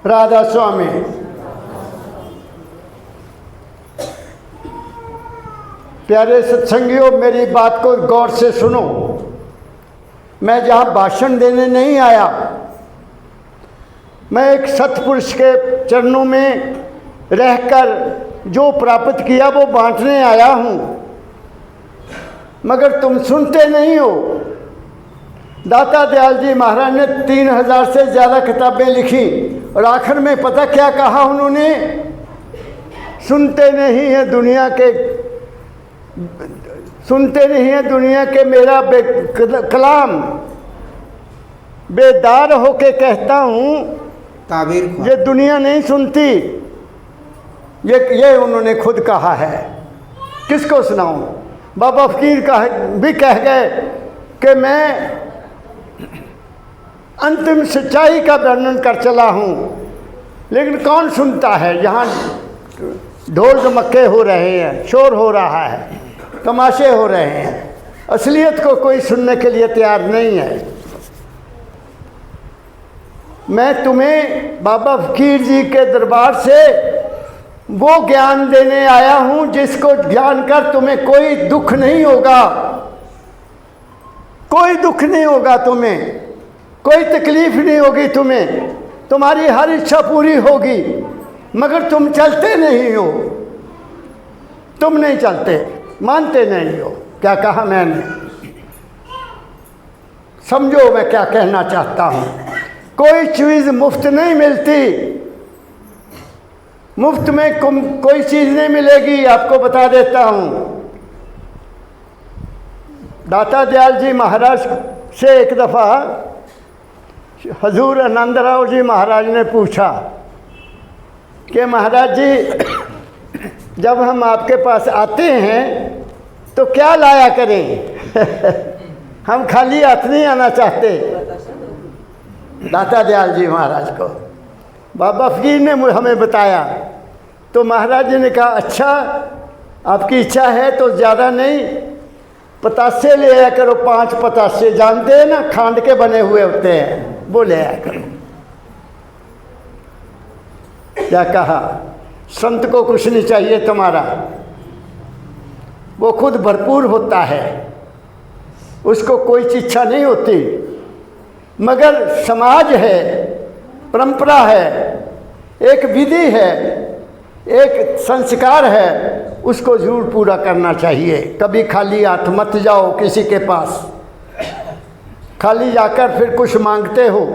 राधा स्वामी। प्यारे सत्संगियों, मेरी बात को गौर से सुनो। मैं जहाँ भाषण देने नहीं आया, मैं एक सत्पुरुष के चरणों में रहकर जो प्राप्त किया वो बांटने आया हूँ, मगर तुम सुनते नहीं हो। दाता दयाल जी महाराज ने 3000 से ज़्यादा किताबें लिखी और आखिर में पता क्या कहा उन्होंने? सुनते नहीं है दुनिया के, सुनते नहीं है दुनिया के मेरा कलाम, बेदार होके कहता हूँ ताबीर ये दुनिया नहीं सुनती। ये उन्होंने खुद कहा है। किसको सुनाऊं? बाबा फकीर भी कह गए कि मैं अंतिम सच्चाई का वर्णन कर चला हूँ, लेकिन कौन सुनता है? यहाँ ढोल धमक्के हो रहे हैं, शोर हो रहा है, तमाशे हो रहे हैं, असलियत को कोई सुनने के लिए तैयार नहीं है। मैं तुम्हें बाबा फकीर जी के दरबार से वो ज्ञान देने आया हूँ जिसको ज्ञान कर तुम्हें कोई दुख नहीं होगा, कोई दुख नहीं होगा, तुम्हें कोई तकलीफ नहीं होगी, तुम्हारी हर इच्छा पूरी होगी। मगर तुम चलते नहीं हो, तुम नहीं चलते, मानते नहीं हो। क्या कहा मैंने? समझो मैं क्या कहना चाहता हूँ। कोई चीज़ मुफ्त नहीं मिलती, मुफ्त में कोई चीज़ नहीं मिलेगी। आपको बता देता हूँ, दाता दयाल जी महाराज से एक दफ़ा हजूर आनंदराव जी महाराज ने पूछा कि महाराज जी, जब हम आपके पास आते हैं तो क्या लाया करें? हम खाली हाथ नहीं आना चाहते। दाता दयाल जी महाराज को बाबा फकीर ने हमें बताया, तो महाराज जी ने कहा अच्छा आपकी इच्छा है तो ज़्यादा नहीं, पतासे ले आया करो, 5 पतासे, जानते हैं ना, खांड के बने हुए होते हैं, वो ले आया करो। क्या कहा? संत को कुछ नहीं चाहिए तुम्हारा, वो खुद भरपूर होता है, उसको कोई इच्छा नहीं होती। मगर समाज है, परंपरा है, एक विधि है, एक संस्कार है, उसको जरूर पूरा करना चाहिए। कभी खाली हाथ मत जाओ किसी के पास, खाली जाकर फिर कुछ मांगते हो,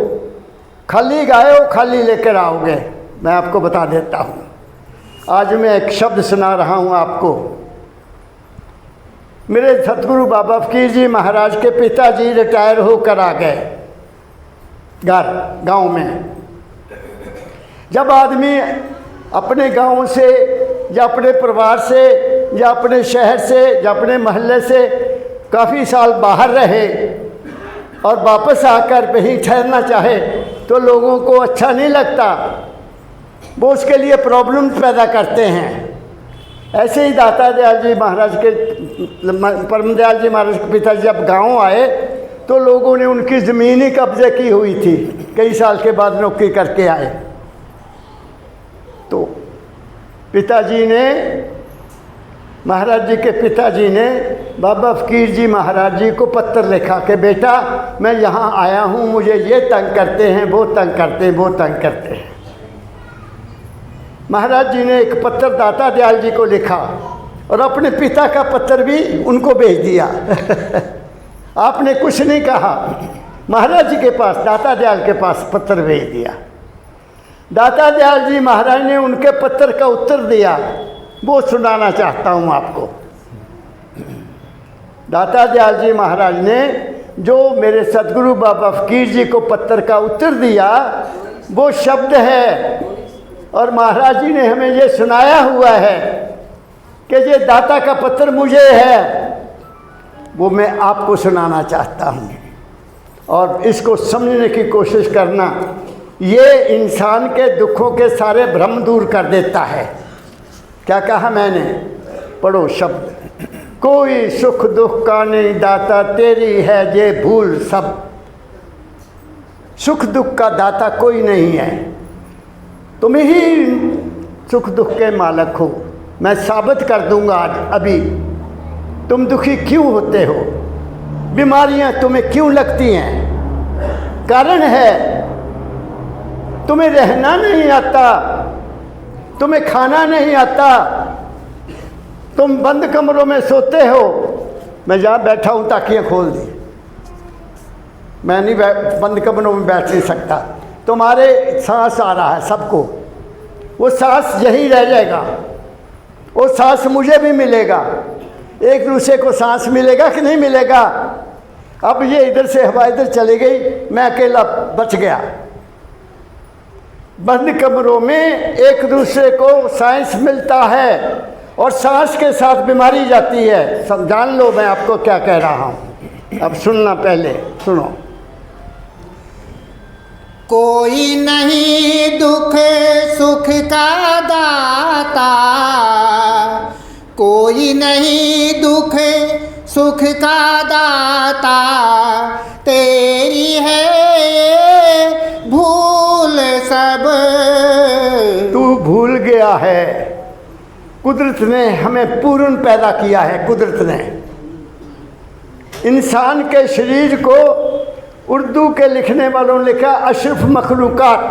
खाली गए हो खाली लेकर आओगे। मैं आपको बता देता हूँ, आज मैं एक शब्द सुना रहा हूँ आपको। मेरे सतगुरु बाबा फकीर जी महाराज के पिताजी रिटायर होकर आ गए गांव में। जब आदमी अपने गांव से या अपने परिवार से या अपने शहर से या अपने मोहल्ले से काफ़ी साल बाहर रहे और वापस आकर वहीं ठहरना चाहे तो लोगों को अच्छा नहीं लगता, वो उसके लिए प्रॉब्लम पैदा करते हैं। ऐसे ही दाता दयाल जी महाराज के, परम दयाल जी महाराज के पिताजी जब गांव आए तो लोगों ने उनकी ज़मीन ही कब्जे की हुई थी। कई साल के बाद नौकरी करके आए तो पिताजी ने, महाराज जी के पिताजी ने बाबा फकीर जी महाराज जी को पत्र लिखा कि बेटा मैं यहाँ आया हूँ, मुझे ये तंग करते हैं, वो तंग करते हैं, वो तंग करते हैं। महाराज जी ने एक पत्र दाता दयाल जी को लिखा और अपने पिता का पत्र भी उनको भेज दिया। आपने कुछ नहीं कहा, महाराज जी के पास, दाता दयाल के पास पत्र भेज दिया। दाता दयाल जी महाराज ने उनके पत्र का उत्तर दिया, वो सुनाना चाहता हूँ आपको। दाता दयाल जी महाराज ने जो मेरे सतगुरु बाबा फकीर जी को पत्र का उत्तर दिया, वो शब्द है, और महाराज जी ने हमें ये सुनाया हुआ है कि ये दाता का पत्र मुझे है, वो मैं आपको सुनाना चाहता हूँ। और इसको समझने की कोशिश करना, ये इंसान के दुखों के सारे भ्रम दूर कर देता है। क्या कहा मैंने? पढ़ो शब्द, कोई सुख दुख का नहीं दाता, तेरी है ये भूल सब। सुख दुख का दाता कोई नहीं है, तुम ही सुख दुख के मालिक हो। मैं साबित कर दूंगा आज अभी तुम दुखी क्यों होते हो, बीमारियां तुम्हें क्यों लगती हैं। कारण है तुम्हें रहना नहीं आता, तुम्हें खाना नहीं आता, तुम बंद कमरों में सोते हो। मैं जहाँ बैठा हूँ ताकियाँ खोल दी, मैं नहीं बंद कमरों में बैठ नहीं सकता। तुम्हारे सांस आ रहा है सबको, वो सांस यहीं रह जाएगा, वो सांस मुझे भी मिलेगा, एक दूसरे को सांस मिलेगा कि नहीं मिलेगा। अब ये इधर से हवा इधर चली गई, मैं अकेला बच गया। बंद कमरों में एक दूसरे को सांस मिलता है और सांस के साथ बीमारी जाती है। जान लो मैं आपको क्या कह रहा हूँ। अब सुनना, पहले सुनो। कोई नहीं दुख सुख का दाता, कोई नहीं दुख सुख का दाता, तेरी है भूल सब। तू भूल गया है, कुदरत ने हमें पूर्ण पैदा किया है। कुदरत ने इंसान के शरीर को, उर्दू के लिखने वालों ने लिखा अशरफ मखलूकात।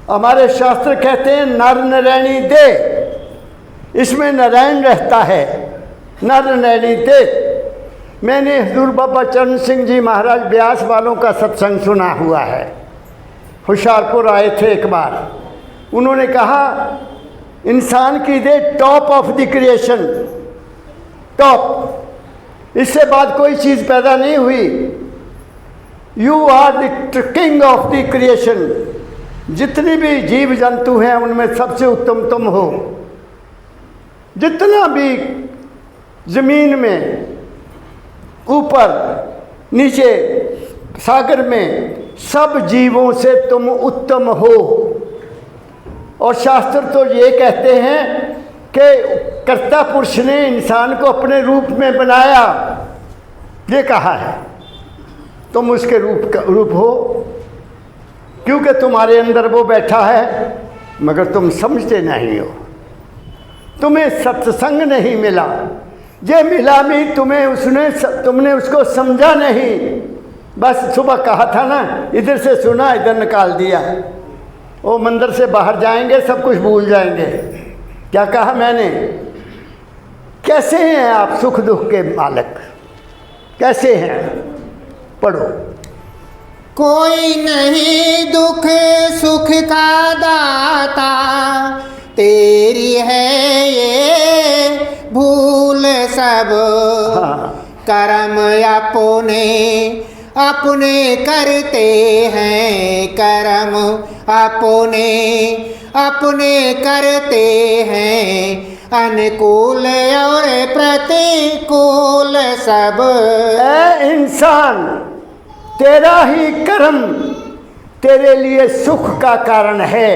हमारे शास्त्र कहते हैं नर नरैनी दे, इसमें नारायण रहता है। नर नरैनी दे। मैंने हजूर बाबा चरण सिंह जी महाराज ब्यास वालों का सत्संग सुना हुआ है। होशियारपुर आए थे एक बार, उन्होंने कहा इंसान की the top of the creation, top, इससे बाद कोई चीज़ पैदा नहीं हुई। You are the king of the creation. जितनी भी जीव जंतु हैं उनमें सबसे उत्तम तुम हो। जितना भी ज़मीन में, ऊपर नीचे, सागर में, सब जीवों से तुम उत्तम हो। और शास्त्र तो ये कहते हैं कि कर्ता पुरुष ने इंसान को अपने रूप में बनाया, ये कहा है। तुम उसके रूप हो, क्योंकि तुम्हारे अंदर वो बैठा है, मगर तुम समझते नहीं हो। तुम्हें सत्संग नहीं मिला, ये मिला भी तुम्हें, तुमने उसको समझा नहीं। बस सुबह कहा था ना, इधर से सुना इधर निकाल दिया। वो मंदिर से बाहर जाएंगे सब कुछ भूल जाएंगे। क्या कहा मैंने? कैसे हैं आप सुख दुख के मालिक, कैसे हैं? पढ़ो। कोई नहीं दुख सुख का दाता, तेरी है ये भूल सब। हाँ। कर्म अपने अपने करते हैं, कर्म अपने अपने करते हैं, अनुकूल और प्रतिकूल सब। ऐ इंसान, तेरा ही कर्म तेरे लिए सुख का कारण है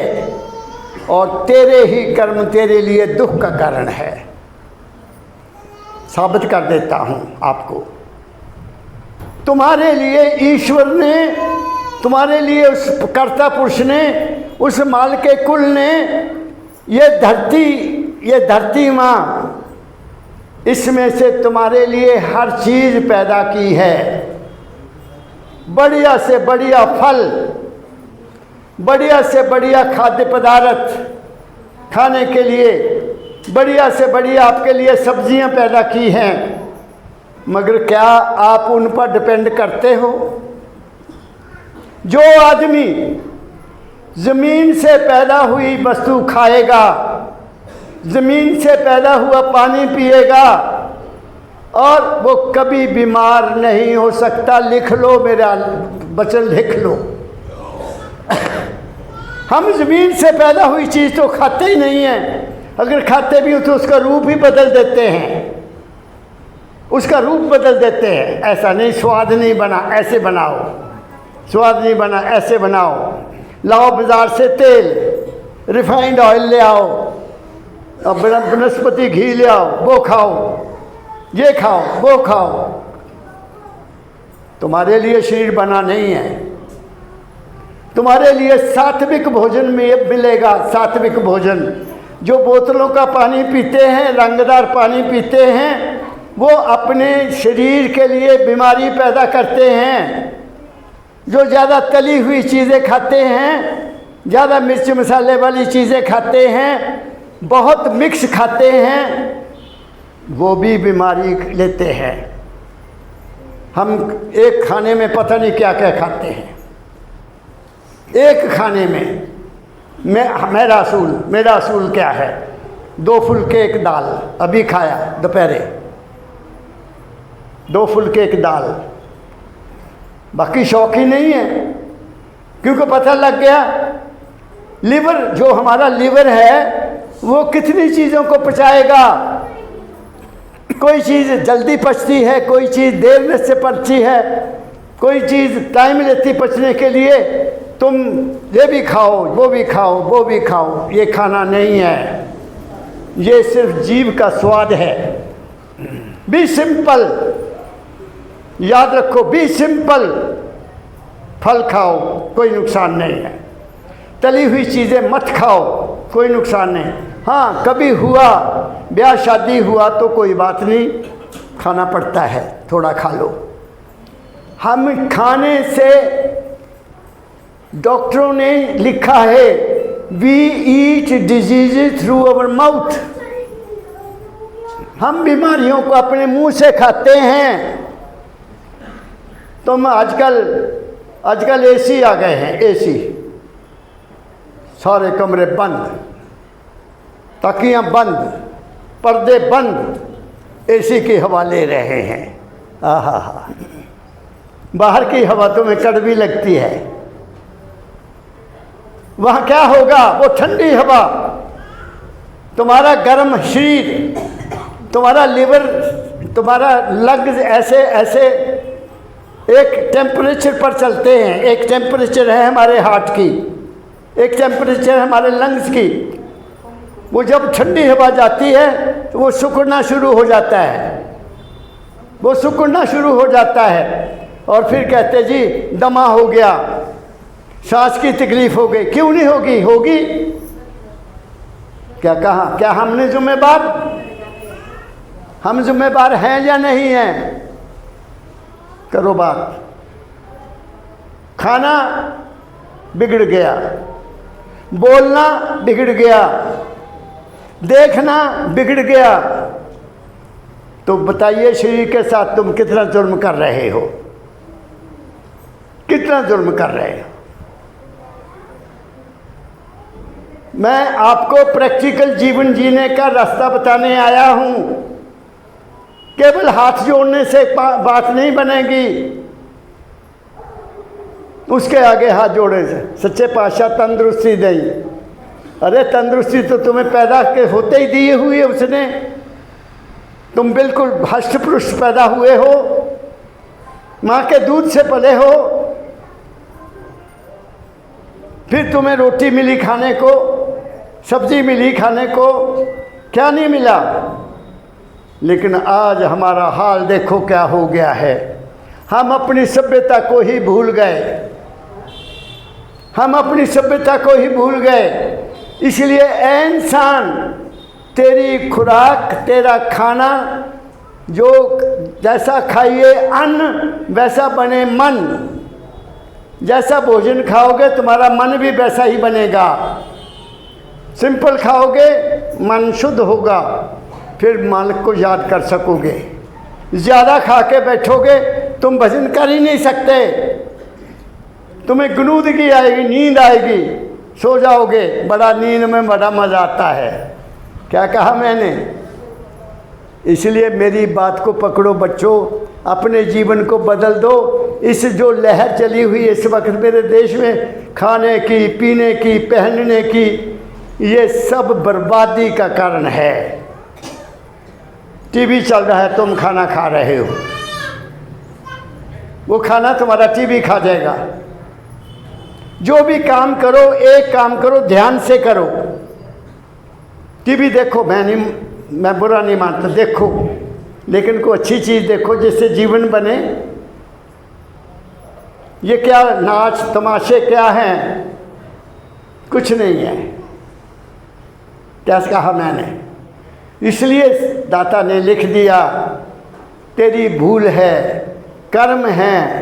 और तेरे ही कर्म तेरे लिए दुख का कारण है। साबित कर देता हूँ आपको। तुम्हारे लिए ईश्वर ने, तुम्हारे लिए उस कर्ता पुरुष ने, उस माल के कुल ने ये धरती माँ, इसमें से तुम्हारे लिए हर चीज़ पैदा की है। बढ़िया से बढ़िया फल, बढ़िया से बढ़िया खाद्य पदार्थ खाने के लिए, बढ़िया से बढ़िया आपके लिए सब्जियां पैदा की हैं। मगर क्या आप उन पर डिपेंड करते हो? जो आदमी ज़मीन से पैदा हुई वस्तु खाएगा, ज़मीन से पैदा हुआ पानी पिएगा और वो कभी बीमार नहीं हो सकता। लिख लो, मेरा वचन लिख लो। हम ज़मीन से पैदा हुई चीज़ तो खाते ही नहीं हैं। अगर खाते भी हो तो उसका रूप ही बदल देते हैं, उसका रूप बदल देते हैं। ऐसा नहीं, स्वाद नहीं बना ऐसे बनाओ, स्वाद नहीं बना ऐसे बनाओ। लाओ बाज़ार से तेल, रिफाइंड ऑयल ले आओ, अब वनस्पति घी ले आओ, वो खाओ, ये खाओ, वो खाओ। तुम्हारे लिए शरीर बना नहीं है। तुम्हारे लिए सात्विक भोजन में मिलेगा। सात्विक भोजन, जो बोतलों का पानी पीते हैं, रंगदार पानी पीते हैं, वो अपने शरीर के लिए बीमारी पैदा करते हैं। जो ज़्यादा तली हुई चीज़ें खाते हैं, ज़्यादा मिर्च मसाले वाली चीज़ें खाते हैं, बहुत मिक्स खाते हैं, वो भी बीमारी लेते हैं। हम एक खाने में पता नहीं क्या क्या खाते हैं। एक खाने में मेरा असूल क्या है? 2 फुलके एक दाल, अभी खाया दोपहरे, 2 फुलके एक दाल, बाकी शौक ही नहीं है। क्योंकि पता लग गया लिवर, जो हमारा लिवर है वो कितनी चीज़ों को पचाएगा। कोई चीज़ जल्दी पचती है, कोई चीज़ देर से पचती है, कोई चीज़ टाइम लेती पचने के लिए। तुम ये भी खाओ, वो भी खाओ, वो भी खाओ, ये खाना नहीं है। ये सिर्फ जीभ का स्वाद है। बी सिंपल, याद रखो, बी सिंपल। फल खाओ, कोई नुकसान नहीं है। तली हुई चीज़ें मत खाओ, कोई नुकसान नहीं। हाँ, कभी हुआ ब्याह शादी हुआ तो कोई बात नहीं, खाना पड़ता है, थोड़ा खा लो। हम खाने से, डॉक्टरों ने लिखा है, we eat disease through our mouth. हम बीमारियों को अपने मुंह से खाते हैं। तुम आजकल एसी आ गए हैं, एसी, सारे कमरे बंद, तकियां बंद, पर्दे बंद, एसी की हवा ले रहे हैं। आहा हा, बाहर की हवा तुम्हें कड़वी लगती है, वहाँ क्या होगा? वो ठंडी हवा, तुम्हारा गर्म शरीर, तुम्हारा लिवर, तुम्हारा लंग्स ऐसे एक टेम्परेचर पर चलते हैं। एक टेम्परेचर है हमारे हार्ट की, एक टेम्परेचर है हमारे लंग्स की। वो जब ठंडी हवा जाती है तो वो सिकुड़ना शुरू हो जाता है, वो सिकुड़ना शुरू हो जाता है। और फिर कहते जी दमा हो गया, सांस की तकलीफ हो गई। क्यों नहीं होगी? होगी। क्या कहा? क्या हमने जिम्मेदार, हम जिम्मेदार हैं या नहीं हैं? करो बात। खाना बिगड़ गया, बोलना बिगड़ गया, देखना बिगड़ गया, तो बताइए शरीर के साथ तुम कितना जुर्म कर रहे हो? कितना जुर्म कर रहे हो? मैं आपको प्रैक्टिकल जीवन जीने का रास्ता बताने आया हूं। केवल हाथ जोड़ने से बात नहीं बनेगी, उसके आगे हाथ जोड़े से। सच्चे पातशाह तंदुरुस्ती दें। अरे तंदुरुस्ती तो तुम्हें पैदा के होते ही दी हुई है उसने। तुम बिल्कुल हष्ट पुष्ट पैदा हुए हो, माँ के दूध से पले हो, फिर तुम्हें रोटी मिली खाने को, सब्जी मिली खाने को, क्या नहीं मिला? लेकिन आज हमारा हाल देखो क्या हो गया है। हम अपनी सभ्यता को ही भूल गए, हम अपनी सभ्यता को ही भूल गए। इसलिए ऐ इंसान, तेरी खुराक, तेरा खाना, जो जैसा खाइए अन्न वैसा बने मन। जैसा भोजन खाओगे तुम्हारा मन भी वैसा ही बनेगा। सिंपल खाओगे मन शुद्ध होगा, फिर मालिक को याद कर सकोगे। ज़्यादा खा के बैठोगे तुम भजन कर ही नहीं सकते, तुम्हें गनूदगी आएगी, नींद आएगी, सो जाओगे। बड़ा नींद में बड़ा मज़ा आता है। क्या कहा मैंने? इसलिए मेरी बात को पकड़ो बच्चों, अपने जीवन को बदल दो। इस जो लहर चली हुई इस वक्त मेरे देश में, खाने की, पीने की, पहनने की, ये सब बर्बादी का कारण है। टीवी चल रहा है, तुम खाना खा रहे हो, वो खाना तुम्हारा टीवी खा जाएगा। जो भी काम करो, एक काम करो, ध्यान से करो। टीवी देखो, मैं बुरा नहीं मानता, देखो, लेकिन कोई अच्छी चीज़ देखो जिससे जीवन बने। ये क्या नाच तमाशे क्या हैं? कुछ नहीं है। क्या कहा मैंने? इसलिए दाता ने लिख दिया, तेरी भूल है, कर्म है,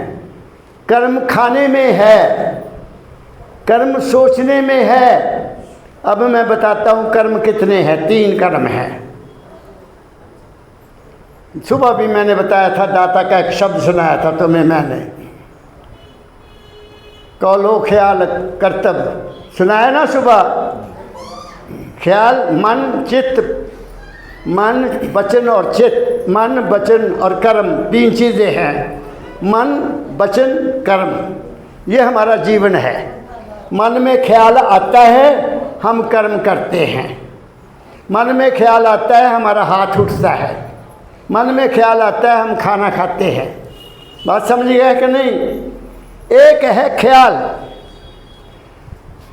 कर्म खाने में है, कर्म सोचने में है। अब मैं बताता हूँ कर्म कितने हैं। 3 कर्म हैं। सुबह भी मैंने बताया था, दाता का एक शब्द सुनाया था तुम्हें मैंने, कौलो ख्याल कर्तव्य सुनाया ना सुबह। ख्याल मन चित्त, मन वचन और चित्त, मन वचन और कर्म 3 चीज़ें हैं। मन वचन कर्म, ये हमारा जीवन है। मन में ख्याल आता है, हम कर्म करते हैं। मन में ख्याल आता है, हमारा हाथ उठता है। मन में ख्याल आता है, हम खाना खाते हैं। बात समझ गए कि नहीं? एक है ख्याल।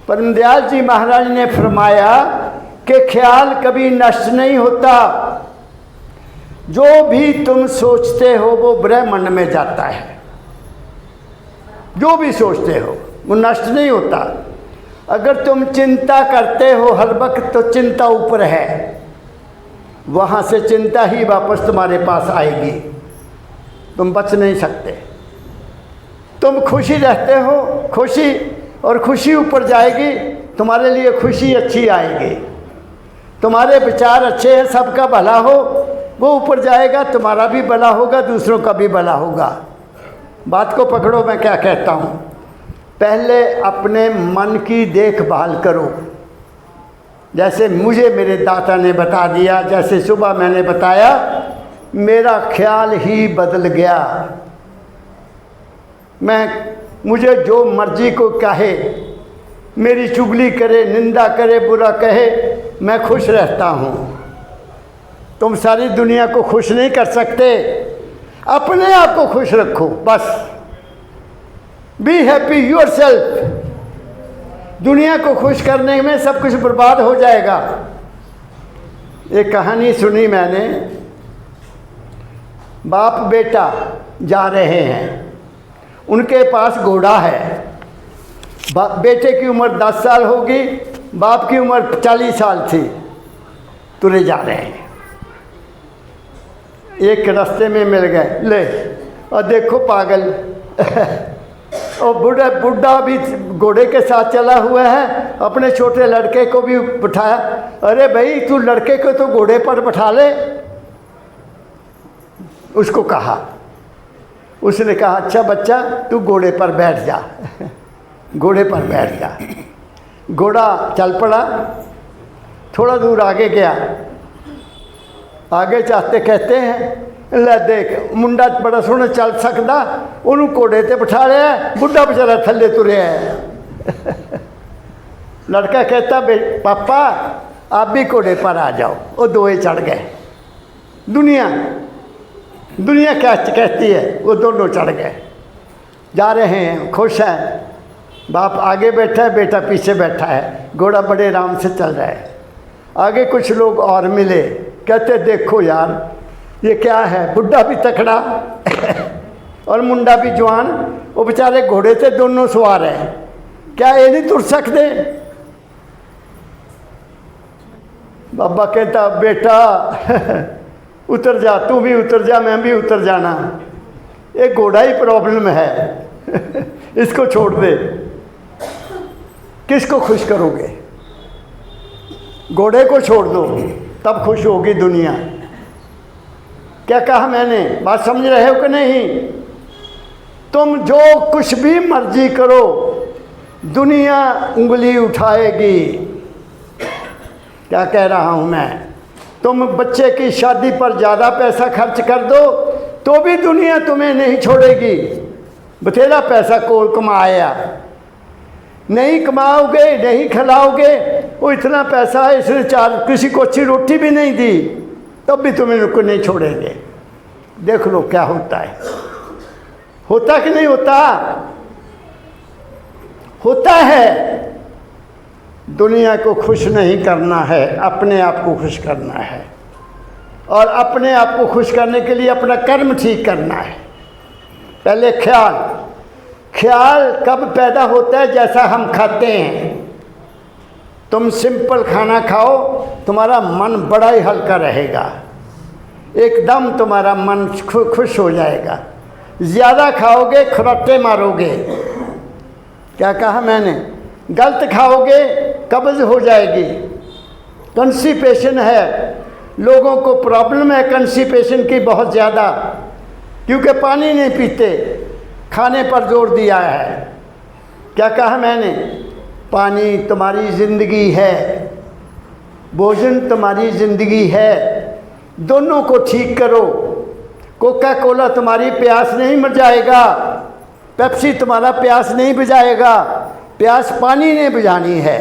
परमदयाल जी महाराज ने फरमाया कि ख्याल कभी नष्ट नहीं होता। जो भी तुम सोचते हो वो ब्रह्मांड में जाता है। जो भी सोचते हो वो नष्ट नहीं होता। अगर तुम चिंता करते हो हर वक्त तो चिंता ऊपर है, वहाँ से चिंता ही वापस तुम्हारे पास आएगी, तुम बच नहीं सकते। तुम खुशी रहते हो, खुशी, और खुशी ऊपर जाएगी, तुम्हारे लिए खुशी अच्छी आएगी। तुम्हारे विचार अच्छे हैं, सबका भला हो, वो ऊपर जाएगा, तुम्हारा भी भला होगा, दूसरों का भी भला होगा। बात को पकड़ो, मैं क्या कहता हूँ। पहले अपने मन की देखभाल करो। जैसे मुझे मेरे दाता ने बता दिया, जैसे सुबह मैंने बताया, मेरा ख्याल ही बदल गया। मुझे जो मर्जी को कहे, मेरी चुगली करे, निंदा करे, बुरा कहे, मैं खुश रहता हूँ। तुम सारी दुनिया को खुश नहीं कर सकते, अपने आप को खुश रखो बस। Be happy yourself. दुनिया को खुश करने में सब कुछ बर्बाद हो जाएगा। एक कहानी सुनी मैंने, बाप बेटा जा रहे हैं, उनके पास घोड़ा है। बेटे की उम्र 10 साल होगी, बाप की उम्र 40 साल थी। तुरे जा रहे हैं, एक रास्ते में मिल गए, ले और देखो पागल और बुढ़ा भी घोड़े के साथ चला हुआ है, अपने छोटे लड़के को भी बिठाया। अरे भाई तू लड़के को तो घोड़े पर बिठा ले, उसको कहा। उसने कहा अच्छा बच्चा तू घोड़े पर बैठ जा। घोड़े पर बैठ जा। घोड़ा चल पड़ा, थोड़ा दूर आगे गया। आगे जाते कहते हैं ले देख मुंडा बड़ा सोहना चल सकता, उन्होंने घोड़े ते बिठा लिया, बुढ़ा बेचारा थल्ले तुरया है। लड़का कहता पापा आप भी घोड़े पर आ जाओ। वो दोए चढ़ गए। दुनिया क्या कहती है, वो दोनों चढ़ गए। जा रहे हैं, खुश हैं। बाप आगे बैठा है, बेटा पीछे बैठा है। घोड़ा बड़े आराम से चल रहा है। आगे कुछ लोग और मिले, कहते देखो यार ये क्या है, बुढ़ा भी तकड़ा और मुंडा भी जवान, वो बेचारे घोड़े से दोनों सवार हैं, क्या ये नहीं तुर सकते? बाबा कहता बेटा उतर जा, तू भी उतर जा, मैं भी उतर जाना। एक घोड़ा ही प्रॉब्लम है इसको छोड़ दे। किसको खुश करोगे? घोड़े को छोड़ दो, तब खुश होगी दुनिया। क्या कहा मैंने? बात समझ रहे हो कि नहीं? तुम जो कुछ भी मर्जी करो, दुनिया उंगली उठाएगी। क्या कह रहा हूं मैं? तुम बच्चे की शादी पर ज़्यादा पैसा खर्च कर दो तो भी दुनिया तुम्हें नहीं छोड़ेगी। बथेरा पैसा कोल कमाया, नहीं कमाओगे, नहीं खिलाओगे, वो इतना पैसा है, इसने किसी को अच्छी रोटी भी नहीं दी, तब भी तुम्हें उनको नहीं छोड़ेंगे। देख लो क्या होता है। होता कि नहीं होता? होता है। दुनिया को खुश नहीं करना है, अपने आप को खुश करना है। और अपने आप को खुश करने के लिए अपना कर्म ठीक करना है। पहले ख्याल कब पैदा होता है? जैसा हम खाते हैं। तुम सिंपल खाना खाओ, तुम्हारा मन बड़ा ही हल्का रहेगा, एकदम तुम्हारा मन खुश हो जाएगा। ज़्यादा खाओगे खरोटे मारोगे। क्या कहा मैंने? गलत खाओगे कब्ज़ हो जाएगी। कंस्टिपेशन है, लोगों को प्रॉब्लम है कंस्टिपेशन की बहुत ज़्यादा, क्योंकि पानी नहीं पीते, खाने पर जोर दिया है। क्या कहा मैंने? पानी तुम्हारी ज़िंदगी है, भोजन तुम्हारी ज़िंदगी है, दोनों को ठीक करो। कोका कोला तुम्हारी प्यास नहीं मिटाएगा, पेप्सी तुम्हारा प्यास नहीं बुझाएगा, प्यास पानी ने बुझानी है।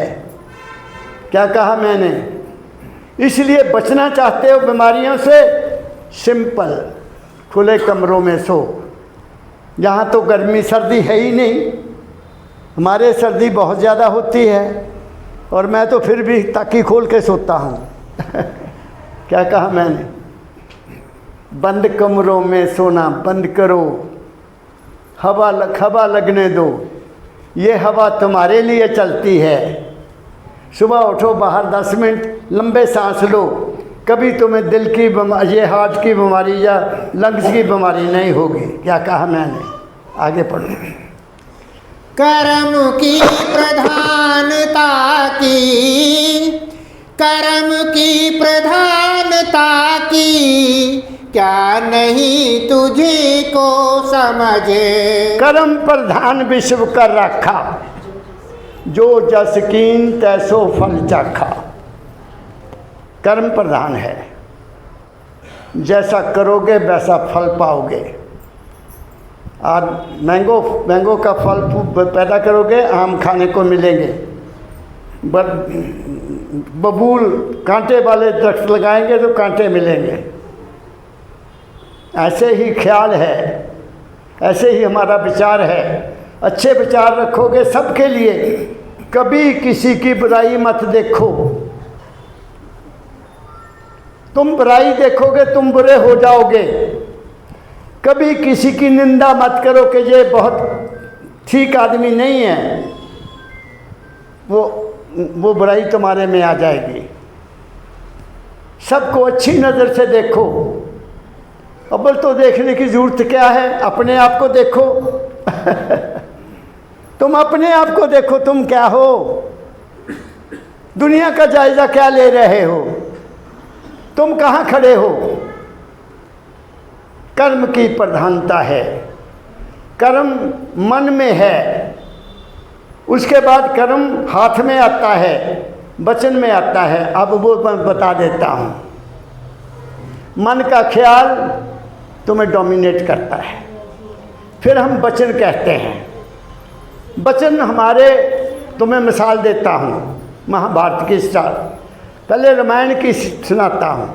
क्या कहा मैंने? इसलिए बचना चाहते हो बीमारियों से, सिंपल खुले कमरों में सो। यहाँ तो गर्मी सर्दी है ही नहीं, हमारे सर्दी बहुत ज़्यादा होती है और मैं तो फिर भी ताकी खोल के सोता हूँ। क्या कहा मैंने? बंद कमरों में सोना बंद करो, हवा लगने दो, ये हवा तुम्हारे लिए चलती है। सुबह उठो, बाहर 10 मिनट लंबे सांस लो, कभी तुम्हें दिल की बीमारी, ये हार्ट की बीमारी या लंग्स की बीमारी नहीं होगी। क्या कहा मैंने? आगे पढ़ो। कर्म की प्रधानता की, कर्म की प्रधानता की, क्या नहीं तुझे को समझे। कर्म प्रधान विश्व कर रखा, जो जस कीन तैसो फल चाखा। कर्म प्रधान है, जैसा करोगे वैसा फल पाओगे। आज मैंगो का फल पैदा करोगे, आम खाने को मिलेंगे। बबूल कांटे वाले दरख्त लगाएंगे तो कांटे मिलेंगे। ऐसे ही ख्याल है, ऐसे ही हमारा विचार है। अच्छे विचार रखोगे सबके लिए, कभी किसी की बुराई मत देखो। तुम बुराई देखोगे तुम बुरे हो जाओगे। कभी किसी की निंदा मत करो कि ये बहुत ठीक आदमी नहीं है, वो बुराई तुम्हारे में आ जाएगी। सबको अच्छी नज़र से देखो। अव्वल तो देखने की ज़रूरत क्या है? अपने आप को देखो। तुम अपने आप को देखो, तुम क्या हो? दुनिया का जायज़ा क्या ले रहे हो? तुम कहाँ खड़े हो? कर्म की प्रधानता है, कर्म मन में है, उसके बाद कर्म हाथ में आता है, वचन में आता है। अब वो मैं बता देता हूँ। मन का ख्याल तुम्हें डोमिनेट करता है, फिर हम वचन कहते हैं। वचन हमारे, तुम्हें मिसाल देता हूँ महाभारत की स्टार, पहले रामायण की सुनाता हूँ।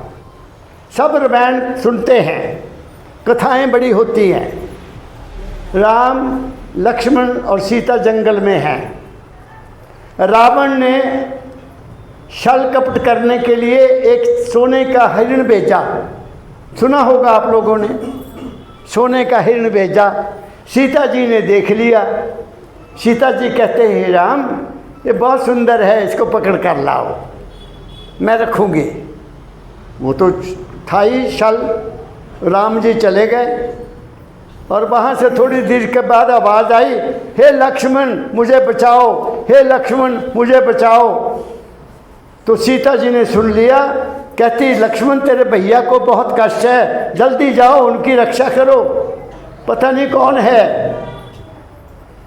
सब रामायण सुनते हैं, कथाएं बड़ी होती हैं। राम लक्ष्मण और सीता जंगल में हैं। रावण ने छल कपट करने के लिए एक सोने का हिरण भेजा, सुना होगा आप लोगों ने। सोने का हिरण भेजा, सीता जी ने देख लिया। सीता जी कहते हैं, राम ये बहुत सुंदर है, इसको पकड़ कर लाओ, मैं रखूँगी। वो तो था ही छल। राम जी चले गए और वहाँ से थोड़ी देर के बाद आवाज़ आई, हे लक्ष्मण मुझे बचाओ, हे लक्ष्मण मुझे बचाओ। तो सीता जी ने सुन लिया, कहती लक्ष्मण तेरे भैया को बहुत कष्ट है, जल्दी जाओ उनकी रक्षा करो। पता नहीं कौन है।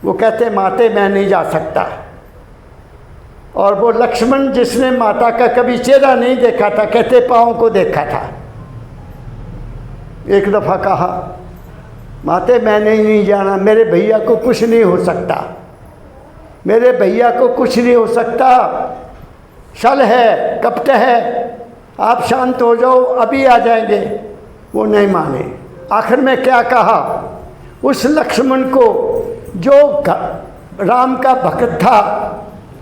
वो कहते माते मैं नहीं जा सकता। और वो लक्ष्मण जिसने माता का कभी चेहरा नहीं देखा था, कहते पाँव को देखा था। एक दफ़ा कहा, माते मैंने नहीं जाना, मेरे भैया को कुछ नहीं हो सकता, मेरे भैया को कुछ नहीं हो सकता, छल है, कपट है, आप शांत हो जाओ, अभी आ जाएंगे। वो नहीं माने। आखिर में क्या कहा, उस लक्ष्मण को जो राम का भक्त था,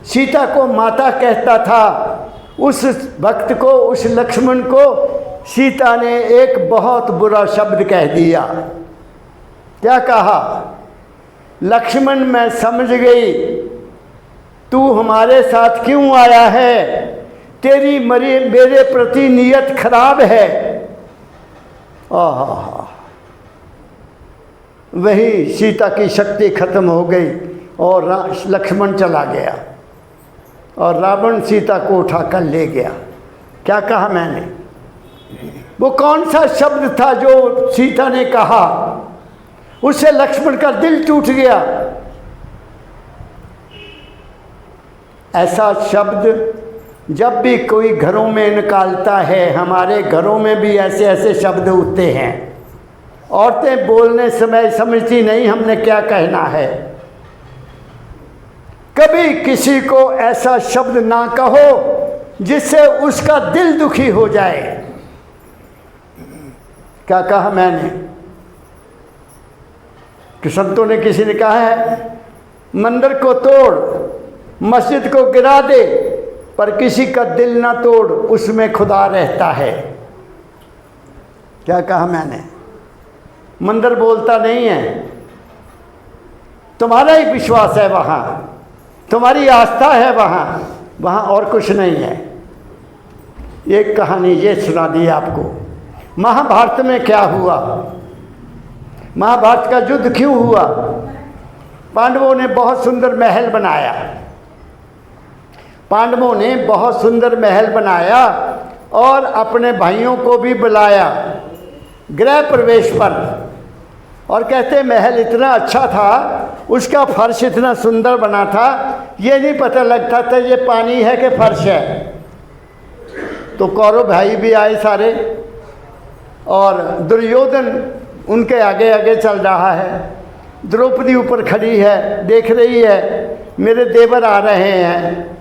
सीता को माता कहता था, उस भक्त को, उस लक्ष्मण को सीता ने एक बहुत बुरा शब्द कह दिया। क्या कहा? लक्ष्मण मैं समझ गई तू हमारे साथ क्यों आया है, तेरी मेरे प्रति नीयत खराब है। आहा, वही सीता की शक्ति खत्म हो गई और लक्ष्मण चला गया और रावण सीता को उठाकर ले गया। क्या कहा मैंने? वो कौन सा शब्द था जो सीता ने कहा, उससे लक्ष्मण का दिल टूट गया। ऐसा शब्द जब भी कोई घरों में निकालता है, हमारे घरों में भी ऐसे ऐसे शब्द उठते हैं। औरतें बोलने समय समझती नहीं हमने क्या कहना है। कभी किसी को ऐसा शब्द ना कहो जिससे उसका दिल दुखी हो जाए। क्या कहा मैंने? कि संतों ने, किसी ने कहा है मंदिर को तोड़, मस्जिद को गिरा दे, पर किसी का दिल ना तोड़, उसमें खुदा रहता है। क्या कहा मैंने? मंदिर बोलता नहीं है, तुम्हारा ही विश्वास है वहाँ, तुम्हारी आस्था है वहाँ और कुछ नहीं है। एक कहानी ये सुना दी आपको। महाभारत में क्या हुआ, महाभारत का युद्ध क्यों हुआ? पांडवों ने बहुत सुंदर महल बनाया, पांडवों ने बहुत सुंदर महल बनाया और अपने भाइयों को भी बुलाया गृह प्रवेश पर, और कहते महल इतना अच्छा था, उसका फर्श इतना सुंदर बना था, ये नहीं पता लगता था ये पानी है कि फर्श है। तो कौरव भाई भी आए सारे, और दुर्योधन उनके आगे आगे चल रहा है। द्रौपदी ऊपर खड़ी है, देख रही है मेरे देवर आ रहे हैं,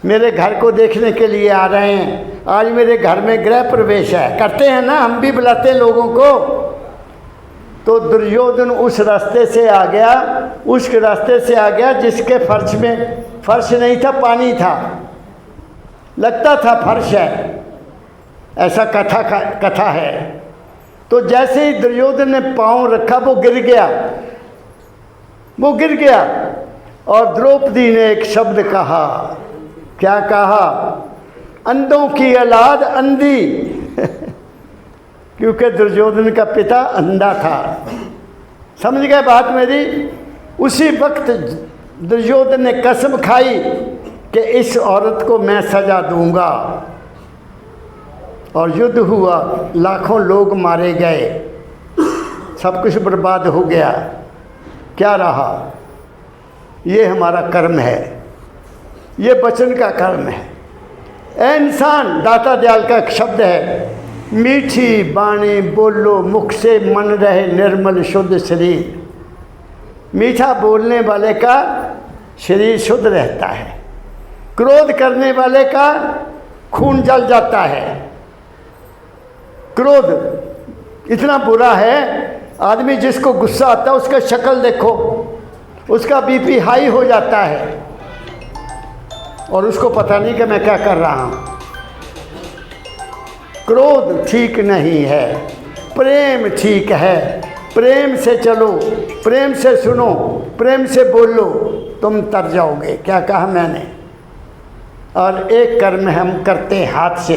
मेरे घर को देखने के लिए आ रहे हैं, आज मेरे घर में गृह प्रवेश है। करते हैं ना, हम भी बुलाते लोगों को। तो दुर्योधन उस रास्ते से आ गया, उस रास्ते से आ गया जिसके फर्श में फर्श नहीं था, पानी था, लगता था फर्श है, ऐसा कथा है। तो जैसे ही दुर्योधन ने पांव रखा वो गिर गया और द्रौपदी ने एक शब्द कहा। क्या कहा? अंधों की औलाद अंधी क्योंकि दुर्योधन का पिता अंधा था। समझ गए बात मेरी? उसी वक्त दुर्योधन ने कसम खाई कि इस औरत को मैं सजा दूंगा, और युद्ध हुआ, लाखों लोग मारे गए, सब कुछ बर्बाद हो गया। क्या रहा? ये हमारा कर्म है, ये वचन का कर्म है। ऐ इंसान, दाता दयाल का शब्द है, मीठी बाणी बोलो मुख से मन रहे निर्मल शुद्ध शरीर। मीठा बोलने वाले का शरीर शुद्ध रहता है, क्रोध करने वाले का खून जल जाता है। क्रोध इतना बुरा है, आदमी जिसको गुस्सा आता है उसका शक्ल देखो, उसका बीपी हाई हो जाता है और उसको पता नहीं कि मैं क्या कर रहा हूँ। क्रोध ठीक नहीं है, प्रेम ठीक है। प्रेम से चलो, प्रेम से सुनो, प्रेम से बोलो, तुम तर जाओगे। क्या कहा मैंने? और एक कर्म हम करते हैं हाथ से,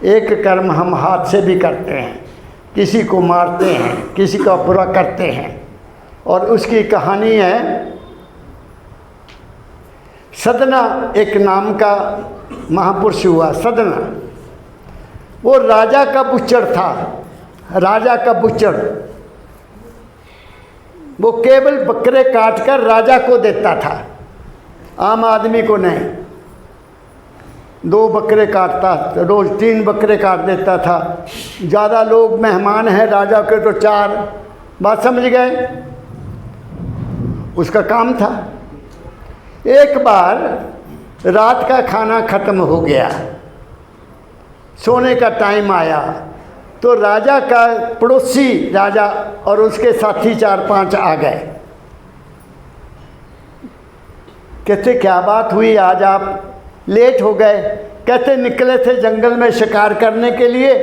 एक कर्म हम हाथ से भी करते हैं, किसी को मारते हैं, किसी का बुरा करते हैं। और उसकी कहानी है, सदना एक नाम का महापुरुष हुआ। सदना वो राजा का बुच्चड़ था, राजा का बुच्चड़। वो केवल बकरे काटकर राजा को देता था, आम आदमी को नहीं। 2 बकरे काटता, रोज़ 3 बकरे काट देता था। ज़्यादा लोग मेहमान हैं राजा के तो 4। बात समझ गए? उसका काम था। एक बार रात का खाना ख़त्म हो गया, सोने का टाइम आया, तो राजा का पड़ोसी राजा और उसके साथी 4-5 आ गए। कहते क्या बात हुई, आज आप लेट हो गए? कहते निकले थे जंगल में शिकार करने के लिए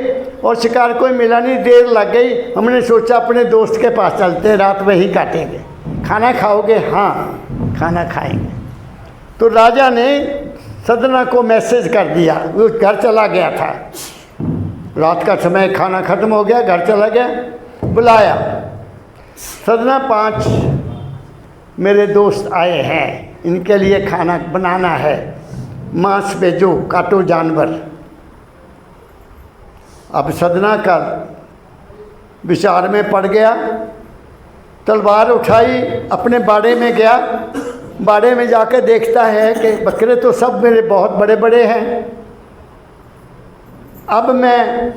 और शिकार कोई मिला नहीं, देर लग गई, हमने सोचा अपने दोस्त के पास चलते, रात वहीं काटेंगे। खाना खाओगे? हाँ खाना खाएंगे। तो राजा ने सदना को मैसेज कर दिया, वो घर चला गया था, रात का समय, खाना खत्म हो गया, घर चला गया, बुलाया सदना, 5 मेरे दोस्त आए हैं, इनके लिए खाना बनाना है, मांस भेजो, काटो जानवर। अब सदना का विचार में पड़ गया, तलवार उठाई, अपने बाड़े में गया, बाड़े में जाकर देखता है कि बकरे तो सब मेरे बहुत बड़े बड़े हैं। अब मैं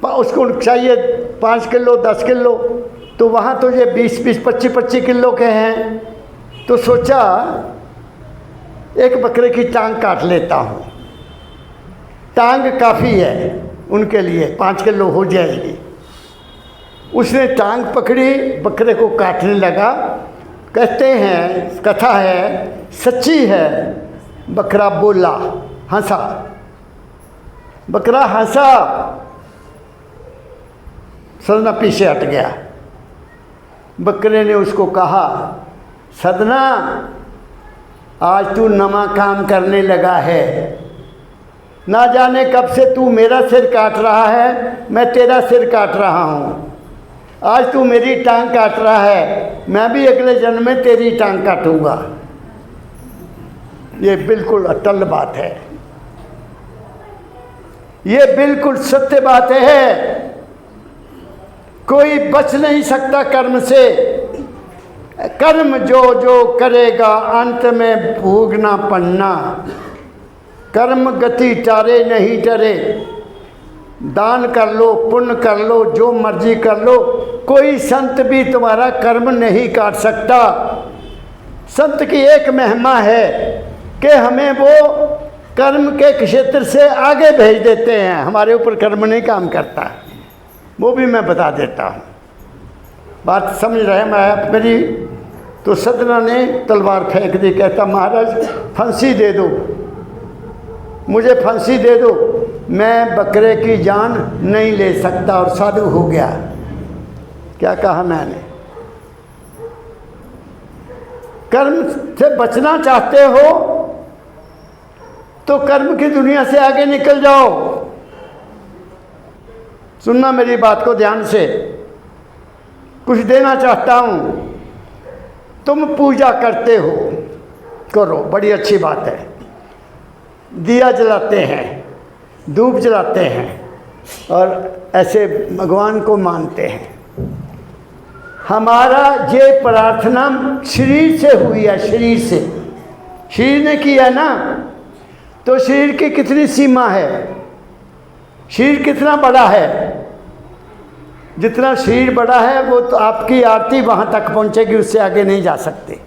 उसको चाहिए 5 किलो 10 किलो, तो वहाँ तो ये 20-20 25-25 किलो के हैं। तो सोचा एक बकरे की टांग काट लेता हूँ, टांग काफ़ी है उनके लिए, 5 किलो हो जाएगी। उसने टांग पकड़ी, बकरे को काटने लगा। कहते हैं, कथा है, सच्ची है, बकरा बोला, हंसा, बकरा हंसा, सदना पीछे हट गया। बकरे ने उसको कहा, सदना आज तू नवा काम करने लगा है, ना जाने कब से तू मेरा सिर काट रहा है, मैं तेरा सिर काट रहा हूँ। आज तू मेरी टांग काट रहा है, मैं भी अगले जन्म में तेरी टांग काटूंगा। ये बिल्कुल अटल बात है, ये बिल्कुल सत्य बात है। कोई बच नहीं सकता कर्म से। कर्म जो जो करेगा अंत में भोगना पड़ना। कर्म गति टारे नहीं टरे। दान कर लो, पुण्य कर लो, जो मर्जी कर लो, कोई संत भी तुम्हारा कर्म नहीं काट सकता। संत की एक महिमा है कि हमें वो कर्म के क्षेत्र से आगे भेज देते हैं, हमारे ऊपर कर्म नहीं काम करता। वो भी मैं बता देता हूँ, बात समझ रहे हैं मैं मेरी। तो सदना ने तलवार फेंक दी, कहता महाराज फांसी दे दो, मुझे फांसी दे दो, मैं बकरे की जान नहीं ले सकता। और साधु हो गया। क्या कहा मैंने? कर्म से बचना चाहते हो तो कर्म की दुनिया से आगे निकल जाओ। सुनना मेरी बात को ध्यान से, कुछ देना चाहता हूं। तुम पूजा करते हो, करो, बड़ी अच्छी बात है। दिया जलाते हैं, धूप जलाते हैं और ऐसे भगवान को मानते हैं। हमारा ये प्रार्थना शरीर से हुई है, शरीर से, शरीर ने किया ना। तो शरीर की कितनी सीमा है? शरीर कितना बड़ा है? जितना शरीर बड़ा है वो तो आपकी आरती वहाँ तक पहुँचेगी, उससे आगे नहीं जा सकते।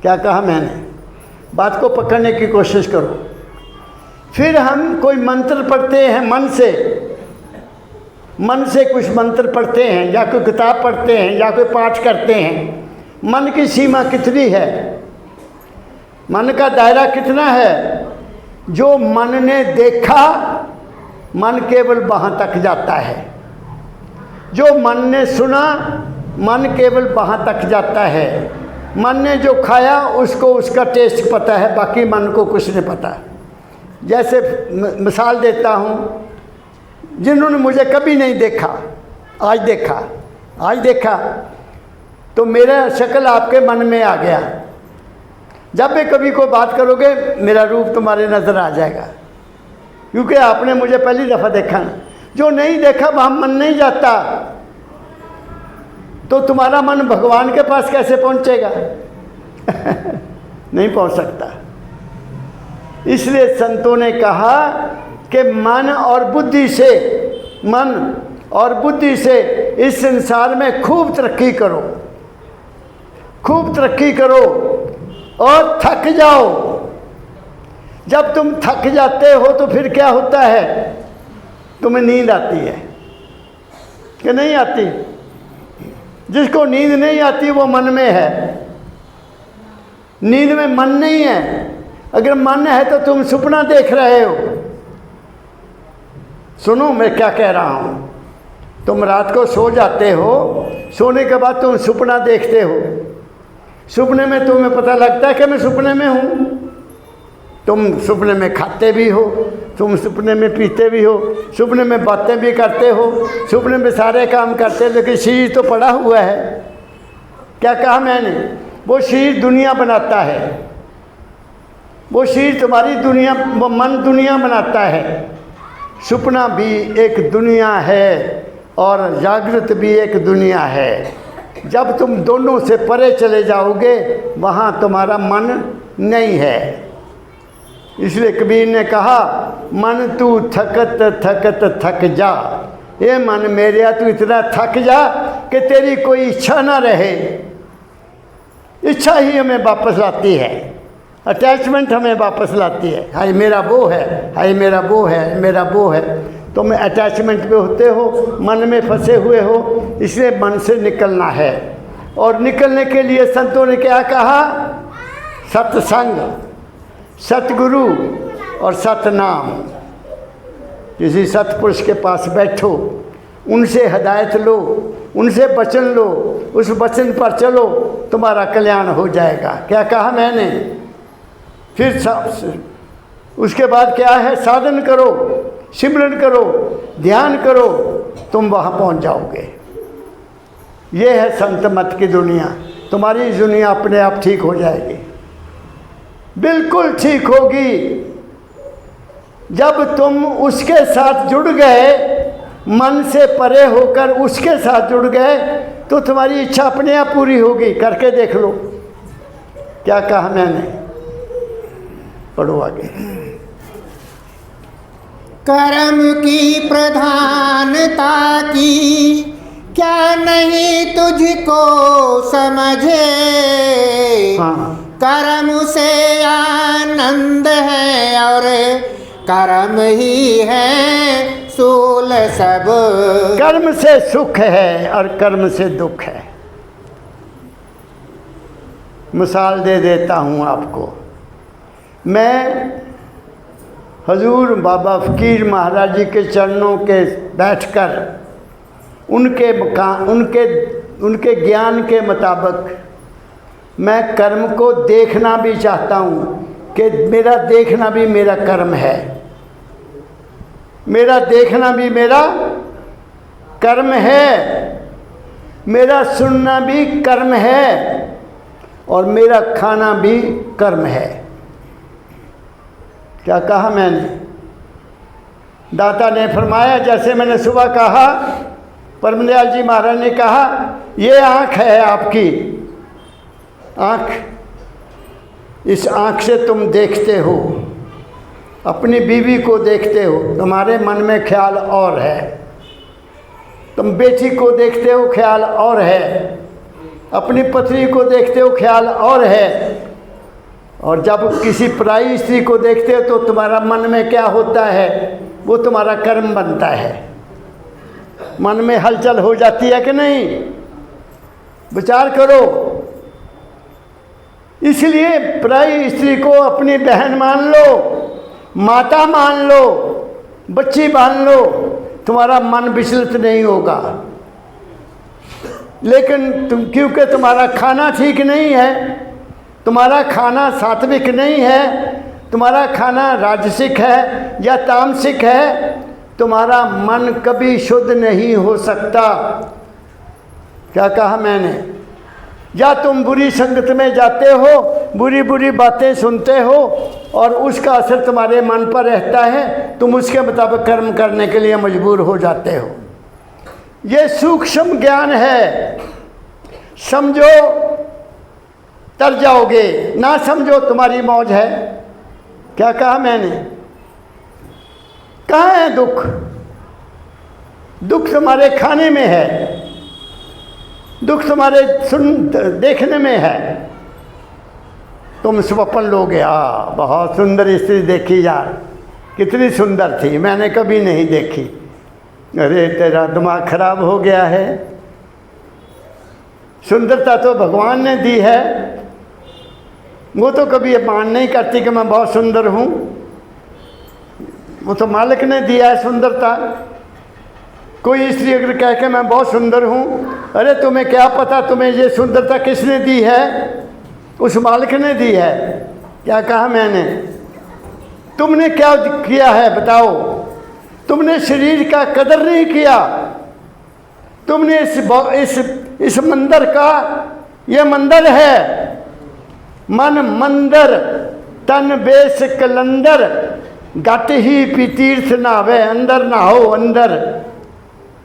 क्या कहा मैंने? बात को पकड़ने की कोशिश करो। फिर हम कोई मंत्र पढ़ते हैं मन से कुछ मंत्र पढ़ते हैं, या कोई किताब पढ़ते हैं, या कोई पाठ करते हैं। मन की सीमा कितनी है? मन का दायरा कितना है? जो मन ने देखा, मन केवल वहाँ तक जाता है। जो मन ने सुना, मन केवल वहाँ तक जाता है। मन ने जो खाया उसको उसका टेस्ट पता है, बाकी मन को कुछ नहीं पता। जैसे मिसाल देता हूँ, जिन्होंने मुझे कभी नहीं देखा, आज देखा तो मेरा शक्ल आपके मन में आ गया। जब भी कभी कोई बात करोगे मेरा रूप तुम्हारे नज़र आ जाएगा, क्योंकि आपने मुझे पहली दफ़ा देखा। जो नहीं देखा वहाँ मन नहीं जाता, तो तुम्हारा मन भगवान के पास कैसे पहुँचेगा? नहीं पहुँच सकता। इसलिए संतों ने कहा कि मन और बुद्धि से इस संसार में खूब तरक्की करो और थक जाओ। जब तुम थक जाते हो तो फिर क्या होता है? तुम्हें नींद आती है कि नहीं आती? जिसको नींद नहीं आती वो मन में है। नींद में मन नहीं है। अगर मन है तो तुम सपना देख रहे हो। सुनो मैं क्या कह रहा हूँ। तुम रात को सो जाते हो, सोने के बाद तुम सपना देखते हो, सपने में तुम्हें पता लगता है कि मैं सपने में हूँ। तुम सपने में खाते भी हो, तुम सपने में पीते भी हो, सपने में बातें भी करते हो, सपने में सारे काम करते हो, लेकिन शरीर तो पड़ा हुआ है। क्या कहा मैंने? वो शरीर दुनिया बनाता है, वो शरीर तुम्हारी दुनिया, वो मन दुनिया बनाता है। सपना भी एक दुनिया है और जागृत भी एक दुनिया है। जब तुम दोनों से परे चले जाओगे वहाँ तुम्हारा मन नहीं है। इसलिए कबीर ने कहा, मन तू थकत थकत थक जा। ये मन मेरे, तू इतना थक जा कि तेरी कोई इच्छा ना रहे। इच्छा ही हमें वापस लाती है, अटैचमेंट हमें वापस लाती है। हाय मेरा वो है, हाय मेरा वो है, मेरा वो है। तुम अटैचमेंट पे होते हो, मन में फंसे हुए हो, इसलिए मन से निकलना है। और निकलने के लिए संतों ने क्या कहा? सत्संग, सतगुरु और सतनाम। किसी सतपुरुष के पास बैठो, उनसे हिदायत लो, उनसे वचन लो, उस वचन पर चलो, तुम्हारा कल्याण हो जाएगा। क्या कहा मैंने? फिर उसके बाद क्या है? साधन करो, सिमरन करो, ध्यान करो, तुम वहाँ पहुँच जाओगे। ये है संत मत की दुनिया। तुम्हारी दुनिया अपने आप ठीक हो जाएगी, बिल्कुल ठीक होगी। जब तुम उसके साथ जुड़ गए, मन से परे होकर उसके साथ जुड़ गए, तो तुम्हारी इच्छा अपने आप पूरी होगी। करके देख लो। क्या कहा मैंने? पढ़ो आगे। कर्म की प्रधानता की क्या नहीं तुझको समझे। हाँ। कर्म से आनंद है और कर्म ही है सूल सब। कर्म से सुख है और कर्म से दुख है। मिसाल दे देता हूँ आपको। मैं हजूर बाबा फ़कीर महाराज जी के चरणों के बैठकर उनके ज्ञान के मुताबिक मैं कर्म को देखना भी चाहता हूँ कि मेरा देखना भी मेरा कर्म है, मेरा देखना भी मेरा कर्म है, मेरा सुनना भी कर्म है और मेरा खाना भी कर्म है। क्या कहा मैंने? दाता ने फरमाया, जैसे मैंने सुबह कहा, परमदयाल जी महाराज ने कहा, ये आँख है आपकी आँख, इस आँख से तुम देखते हो, अपनी बीवी को देखते हो, तुम्हारे मन में ख्याल और है। तुम बेटी को देखते हो, ख्याल और है। अपनी पत्नी को देखते हो, ख्याल और है। और जब किसी पराई स्त्री को देखते हो तो तुम्हारा मन में क्या होता है? वो तुम्हारा कर्म बनता है। मन में हलचल हो जाती है कि नहीं? विचार करो। इसलिए पराई स्त्री को अपनी बहन मान लो, माता मान लो, बच्ची मान लो, तुम्हारा मन विचलित नहीं होगा। लेकिन क्योंकि तुम्हारा खाना ठीक नहीं है, तुम्हारा खाना सात्विक नहीं है, तुम्हारा खाना राजसिक है या तामसिक है, तुम्हारा मन कभी शुद्ध नहीं हो सकता। क्या कहा मैंने? या तुम बुरी संगत में जाते हो, बुरी बुरी बातें सुनते हो और उसका असर तुम्हारे मन पर रहता है, तुम उसके मुताबिक कर्म करने के लिए मजबूर हो जाते हो। ये सूक्ष्म ज्ञान है। समझो तर जाओगे, ना समझो तुम्हारी मौज है। क्या कहा मैंने? कहाँ है दुख? दुख तुम्हारे खाने में है, दुख तुम्हारे देखने में है। तुम स्वप्न लोगे, बहुत सुंदर स्त्री देखी यार, कितनी सुंदर थी, मैंने कभी नहीं देखी। अरे तेरा दिमाग खराब हो गया है। सुंदरता तो भगवान ने दी है, वो तो कभी मान नहीं करती कि मैं बहुत सुंदर हूँ। वो तो मालिक ने दिया है सुंदरता। कोई स्त्री अगर कह के मैं बहुत सुंदर हूँ, अरे तुम्हें क्या पता तुम्हें ये सुंदरता किसने दी है? उस मालिक ने दी है। क्या कहा मैंने? तुमने क्या किया है बताओ? तुमने शरीर का कदर नहीं किया। तुमने इस मंदिर का, ये मंदिर है, मन मंदिर तन बेस कलंदर, गट ही पी तीर्थ नहावे अंदर नहाओ अंदर।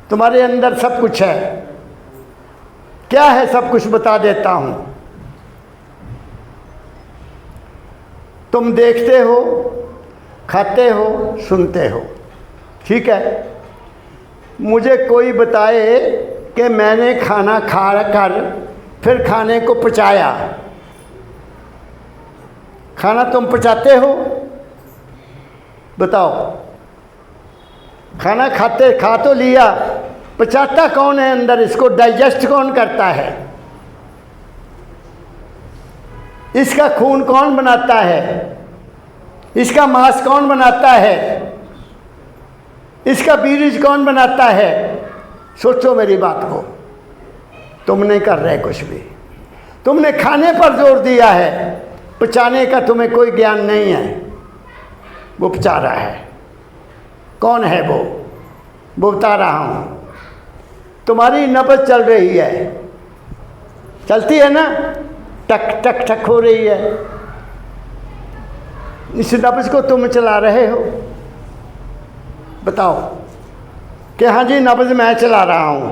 तुम्हारे अंदर सब कुछ है। क्या है सब कुछ बता देता हूं। तुम देखते हो, खाते हो, सुनते हो, ठीक है। मुझे कोई बताए कि मैंने खाना खा कर फिर खाने को पचाया। खाना तुम पचाते हो? बताओ। खाना खा तो लिया, पचाता कौन है अंदर? इसको डाइजेस्ट कौन करता है? इसका खून कौन बनाता है? इसका मांस कौन बनाता है? इसका बीज कौन बनाता है? सोचो मेरी बात को। तुम नहीं कर रहे कुछ भी। तुमने खाने पर जोर दिया है, पचाने का तुम्हें कोई ज्ञान नहीं है। वो पचा रहा है। कौन है वो बता रहा हूं। तुम्हारी नब्ज चल रही है, चलती है ना, टक टक टक हो रही है। इस नब्ज को तुम चला रहे हो। बताओ कि हाँ जी नब्ज मैं चला रहा हूं,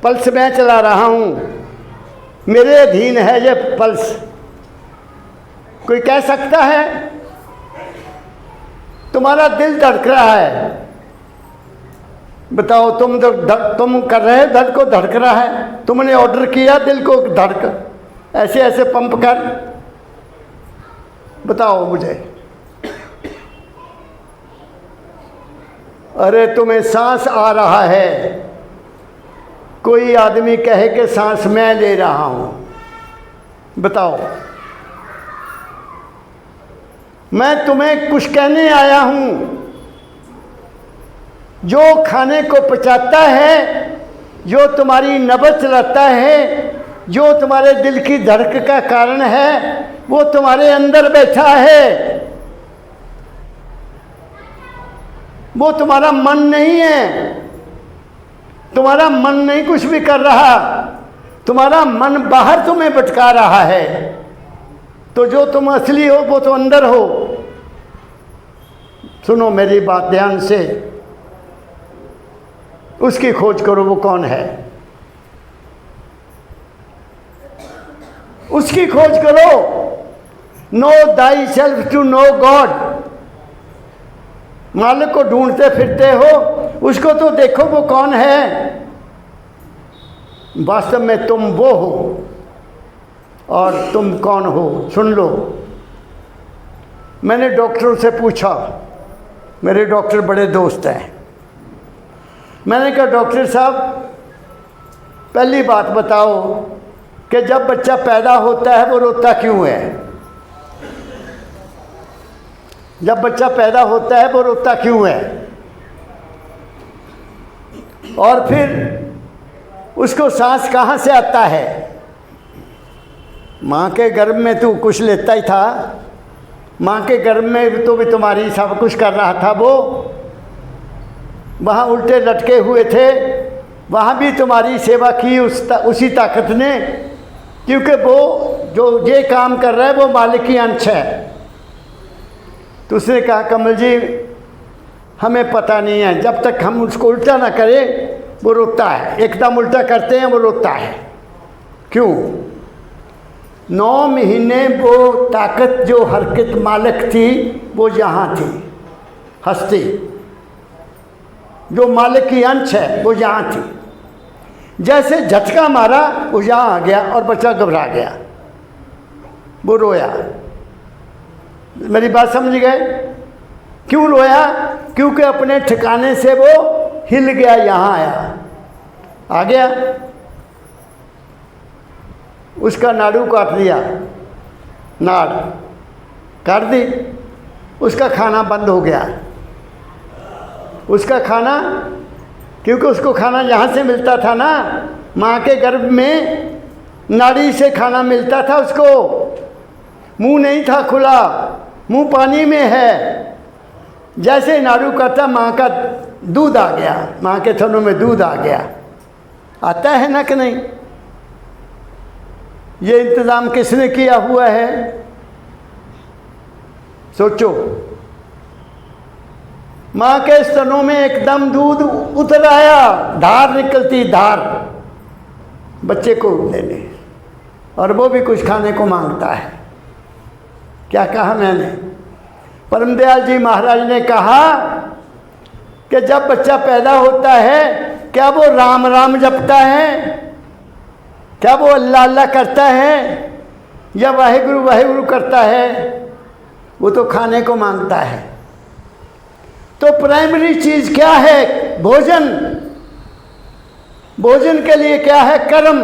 पल्स मैं चला रहा हूं, मेरे अधीन है ये पल्स। कोई कह सकता है? तुम्हारा दिल धड़क रहा है। बताओ तुम कर रहे हो, दिल को धड़क रहा है। तुमने ऑर्डर किया दिल को धड़क, ऐसे ऐसे पंप कर। बताओ मुझे। अरे तुम्हें सांस आ रहा है, कोई आदमी कहे कि सांस मैं ले रहा हूं। बताओ। मैं तुम्हें कुछ कहने आया हूं। जो खाने को पचाता है, जो तुम्हारी नब्ज चलाता है, जो तुम्हारे दिल की धड़क का कारण है, वो तुम्हारे अंदर बैठा है। वो तुम्हारा मन नहीं है। तुम्हारा मन नहीं कुछ भी कर रहा। तुम्हारा मन बाहर तुम्हें भटका रहा है। तो जो तुम असली हो वो तो अंदर हो। सुनो मेरी बात ध्यान से। उसकी खोज करो, वो कौन है? उसकी खोज करो। Know thy self to know God. मालिक को ढूंढते फिरते हो, उसको तो देखो वो कौन है। वास्तव में तुम वो हो। और तुम कौन हो सुन लो। मैंने डॉक्टरों से पूछा, मेरे डॉक्टर बड़े दोस्त हैं। मैंने कहा डॉक्टर साहब पहली बात बताओ कि जब बच्चा पैदा होता है वो रोता क्यों है? जब बच्चा पैदा होता है वो रोता क्यों है? और फिर उसको सांस कहाँ से आता है? माँ के गर्भ में तू कुछ लेता ही था। माँ के गर्भ में तो भी तुम्हारी सब कुछ कर रहा था। वो वहाँ उल्टे लटके हुए थे, वहाँ भी तुम्हारी सेवा की उसी ताकत ने, क्योंकि वो जो ये काम कर रहा है वो मालिक की अंश है। तो उसने कहा कमल जी हमें पता नहीं है, जब तक हम उसको उल्टा ना करें वो रोता है। एकदम उल्टा करते हैं वो रोता है। क्यों? 9 महीने वो ताकत जो हरकत मालिक थी वो यहाँ थी। हस्ती जो मालिक की अंश है वो यहाँ थी। जैसे झटका मारा वो यहाँ आ गया और बच्चा घबरा गया, वो रोया। मेरी बात समझ गए? क्यों रोया? क्योंकि अपने ठिकाने से वो हिल गया, यहाँ आया, आ गया। उसका नाड़ू काट दिया, नाड़ काट दी, उसका खाना बंद हो गया, उसका खाना, क्योंकि उसको खाना यहाँ से मिलता था ना, माँ के गर्भ में नाड़ी से खाना मिलता था उसको, मुंह नहीं था खुला, मुंह पानी में है। जैसे नाड़ू करता माँ का दूध आ गया, माँ के थनों में दूध आ गया। आता है ना कि नहीं? ये इंतज़ाम किसने किया हुआ है? सोचो। माँ के स्तनों में एकदम दूध उतर आया, धार निकलती, धार बच्चे को देने, और वो भी कुछ खाने को मांगता है। क्या कहा मैंने? परमदयाल जी महाराज ने कहा कि जब बच्चा पैदा होता है, क्या वो राम राम जपता है? क्या वो अल्लाह अल्लाह करता है या वाहेगुरु वाहेगुरु करता है? वो तो खाने को मांगता है। तो प्राइमरी चीज क्या है? भोजन। भोजन के लिए क्या है? कर्म।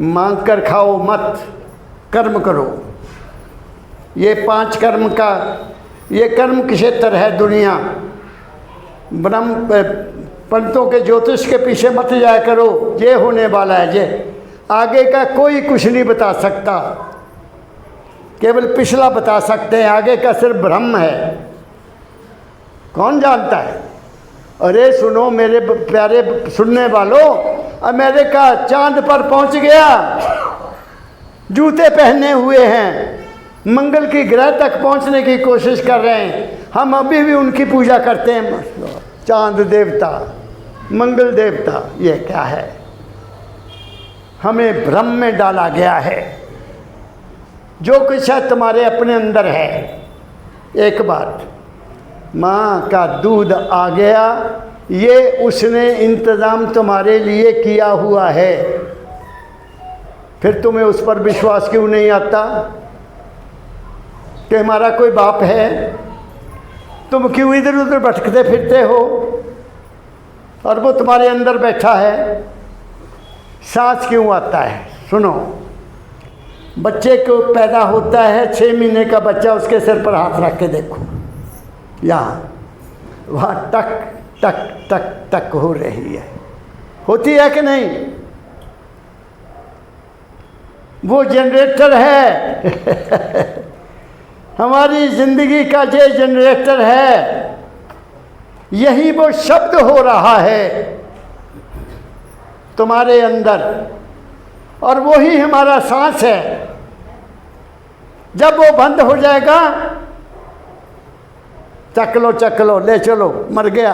मांग कर खाओ मत, कर्म करो। ये 5 कर्म का, ये कर्म क्षेत्र है दुनिया। ब्रह्म पंडितों के ज्योतिष के पीछे मत जाया करो, ये होने वाला है, ये आगे का कोई कुछ नहीं बता सकता, केवल पिछला बता सकते हैं, आगे का सिर्फ ब्रह्म है। कौन जानता है? अरे सुनो मेरे प्यारे सुनने वालों, अमेरिका चांद पर पहुंच गया, जूते पहने हुए हैं, मंगल की ग्रह तक पहुंचने की कोशिश कर रहे हैं। हम अभी भी उनकी पूजा करते हैं, चांद देवता, मंगल देवता। ये क्या है? हमें भ्रम में डाला गया है। जो कुछ है तुम्हारे अपने अंदर है। एक बात, माँ का दूध आ गया, ये उसने इंतज़ाम तुम्हारे लिए किया हुआ है, फिर तुम्हें उस पर विश्वास क्यों नहीं आता कि हमारा कोई बाप है? तुम क्यों इधर उधर भटकते फिरते हो? और वो तुम्हारे अंदर बैठा है। सांस क्यों आता है? सुनो, बच्चे को पैदा होता है, 6 महीने का बच्चा, उसके सिर पर हाथ रख के देखो, यहाँ वहाँ टक टक टक टक हो रही है, होती है कि नहीं? वो जनरेटर है हमारी जिंदगी का ये जनरेटर है, यही वो शब्द हो रहा है तुम्हारे अंदर, और वो ही हमारा सांस है। जब वो बंद हो जाएगा, चक लो ले चलो, मर गया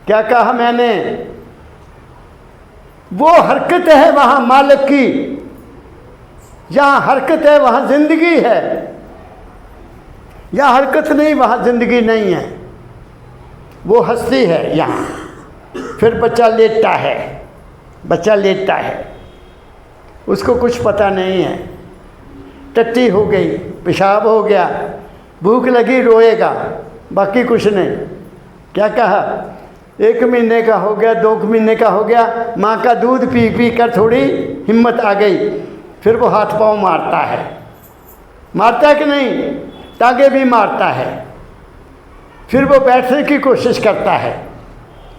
क्या कहा मैंने? वो हरकत है वहाँ मालिक की, जहाँ हरकत है वहाँ जिंदगी है, यहाँ हरकत नहीं वहाँ जिंदगी नहीं है। वो हस्ती है यहाँ। फिर बच्चा लेटता है, बच्चा लेटता है, उसको कुछ पता नहीं है, टट्टी हो गई, पेशाब हो गया, भूख लगी, रोएगा, बाकी कुछ नहीं। क्या कहा? 1 महीने का हो गया, 2 महीने का हो गया, माँ का दूध पी पी कर थोड़ी हिम्मत आ गई, फिर वो हाथ पांव मारता है। मारता है कि नहीं? टांगे भी मारता है। फिर वो बैठने की कोशिश करता है,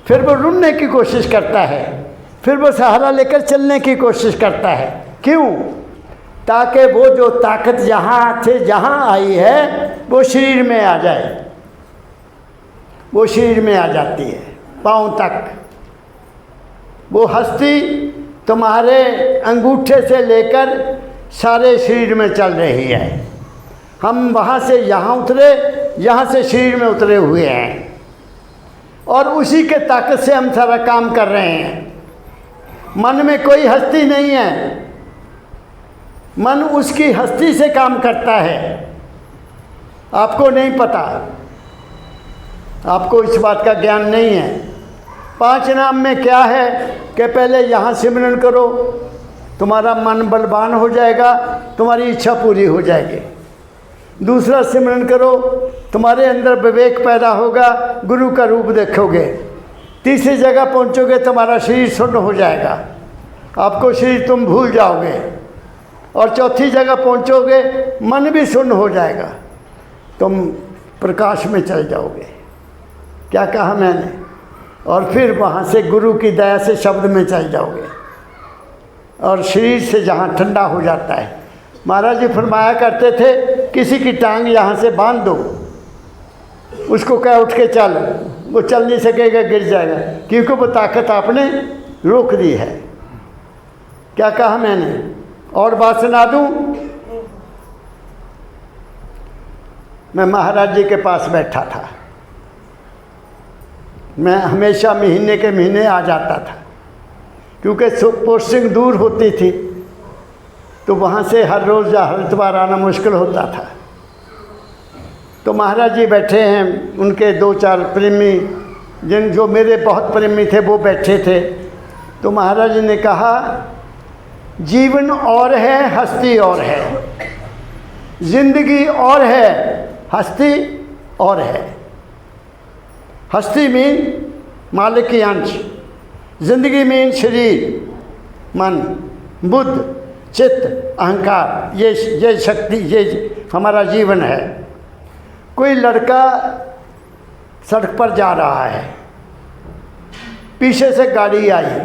फिर वो रुकने की कोशिश करता है, फिर वो सहारा लेकर चलने की कोशिश करता है। क्यों? ताकि वो जो ताकत यहाँ से जहाँ आई है वो शरीर में आ जाए। वो शरीर में आ जाती है, पाँव तक। वो हस्ती तुम्हारे अंगूठे से लेकर सारे शरीर में चल रही है। हम वहाँ से यहाँ उतरे, यहाँ से शरीर में उतरे हुए हैं, और उसी के ताकत से हम सारा काम कर रहे हैं। मन में कोई हस्ती नहीं है, मन उसकी हस्ती से काम करता है। आपको नहीं पता, आपको इस बात का ज्ञान नहीं है। 5 नाम में क्या है कि पहले यहाँ सिमरन करो, तुम्हारा मन बलवान हो जाएगा, तुम्हारी इच्छा पूरी हो जाएगी। दूसरा सिमरन करो, तुम्हारे अंदर विवेक पैदा होगा, गुरु का रूप देखोगे। तीसरी जगह पहुँचोगे, तुम्हारा शरीर शून्य हो जाएगा, आपको शरीर तुम भूल जाओगे। और चौथी जगह पहुँचोगे, मन भी शून्य हो जाएगा, तुम प्रकाश में चले जाओगे। क्या कहा मैंने? और फिर वहाँ से गुरु की दया से शब्द में चले जाओगे और शरीर से जहाँ ठंडा हो जाता है। महाराज जी फरमाया करते थे, किसी की टांग यहाँ से बांध दो, उसको कह उठ के चल, वो चल नहीं सकेगा, गिर जाएगा, क्योंकि वो ताकत आपने रोक दी है। क्या कहा मैंने? और बात सुना दूँ? मैं महाराज जी के पास बैठा था। मैं हमेशा महीने के महीने आ जाता था, क्योंकि पोस्टिंग दूर होती थी, तो वहाँ से हर रोज़ या हर इतवार आना मुश्किल होता था। तो महाराज जी बैठे हैं, उनके 2-4 प्रेमी, जो मेरे बहुत प्रेमी थे, वो बैठे थे। तो महाराज जी ने कहा, जीवन और है, हस्ती और है, जिंदगी और है, हस्ती और है। हस्ती मीन मालिक की अंश, जिंदगी मीन शरीर, मन, बुद्ध, चित्त, अहंकार, ये शक्ति, ये हमारा जीवन है। कोई लड़का सड़क पर जा रहा है, पीछे से गाड़ी आई,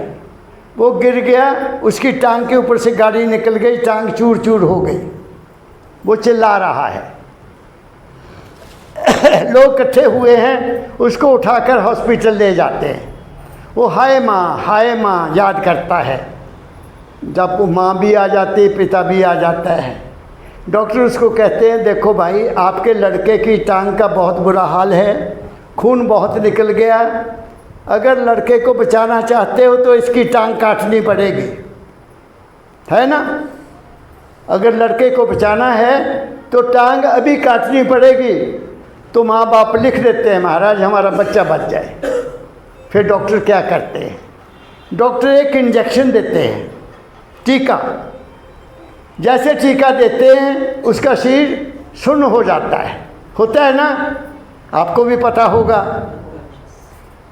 वो गिर गया, उसकी टांग के ऊपर से गाड़ी निकल गई, टांग चूर चूर हो गई, वो चिल्ला रहा है। लोग इकट्ठे हुए हैं, उसको उठाकर हॉस्पिटल ले जाते हैं। वो हाय माँ याद करता है। जब वो माँ भी आ जाती है, पिता भी आ जाता है। डॉक्टर उसको कहते हैं, देखो भाई, आपके लड़के की टांग का बहुत बुरा हाल है, खून बहुत निकल गया, अगर लड़के को बचाना चाहते हो तो इसकी टांग काटनी पड़ेगी, है ना? अगर लड़के को बचाना है तो टांग अभी काटनी पड़ेगी। तो माँ बाप लिख देते हैं, महाराज हमारा बच्चा बच जाए। फिर डॉक्टर क्या करते हैं? डॉक्टर एक इंजेक्शन देते हैं, टीका। जैसे टीका देते हैं, उसका शरीर सुन्न हो जाता है, होता है ना? आपको भी पता होगा,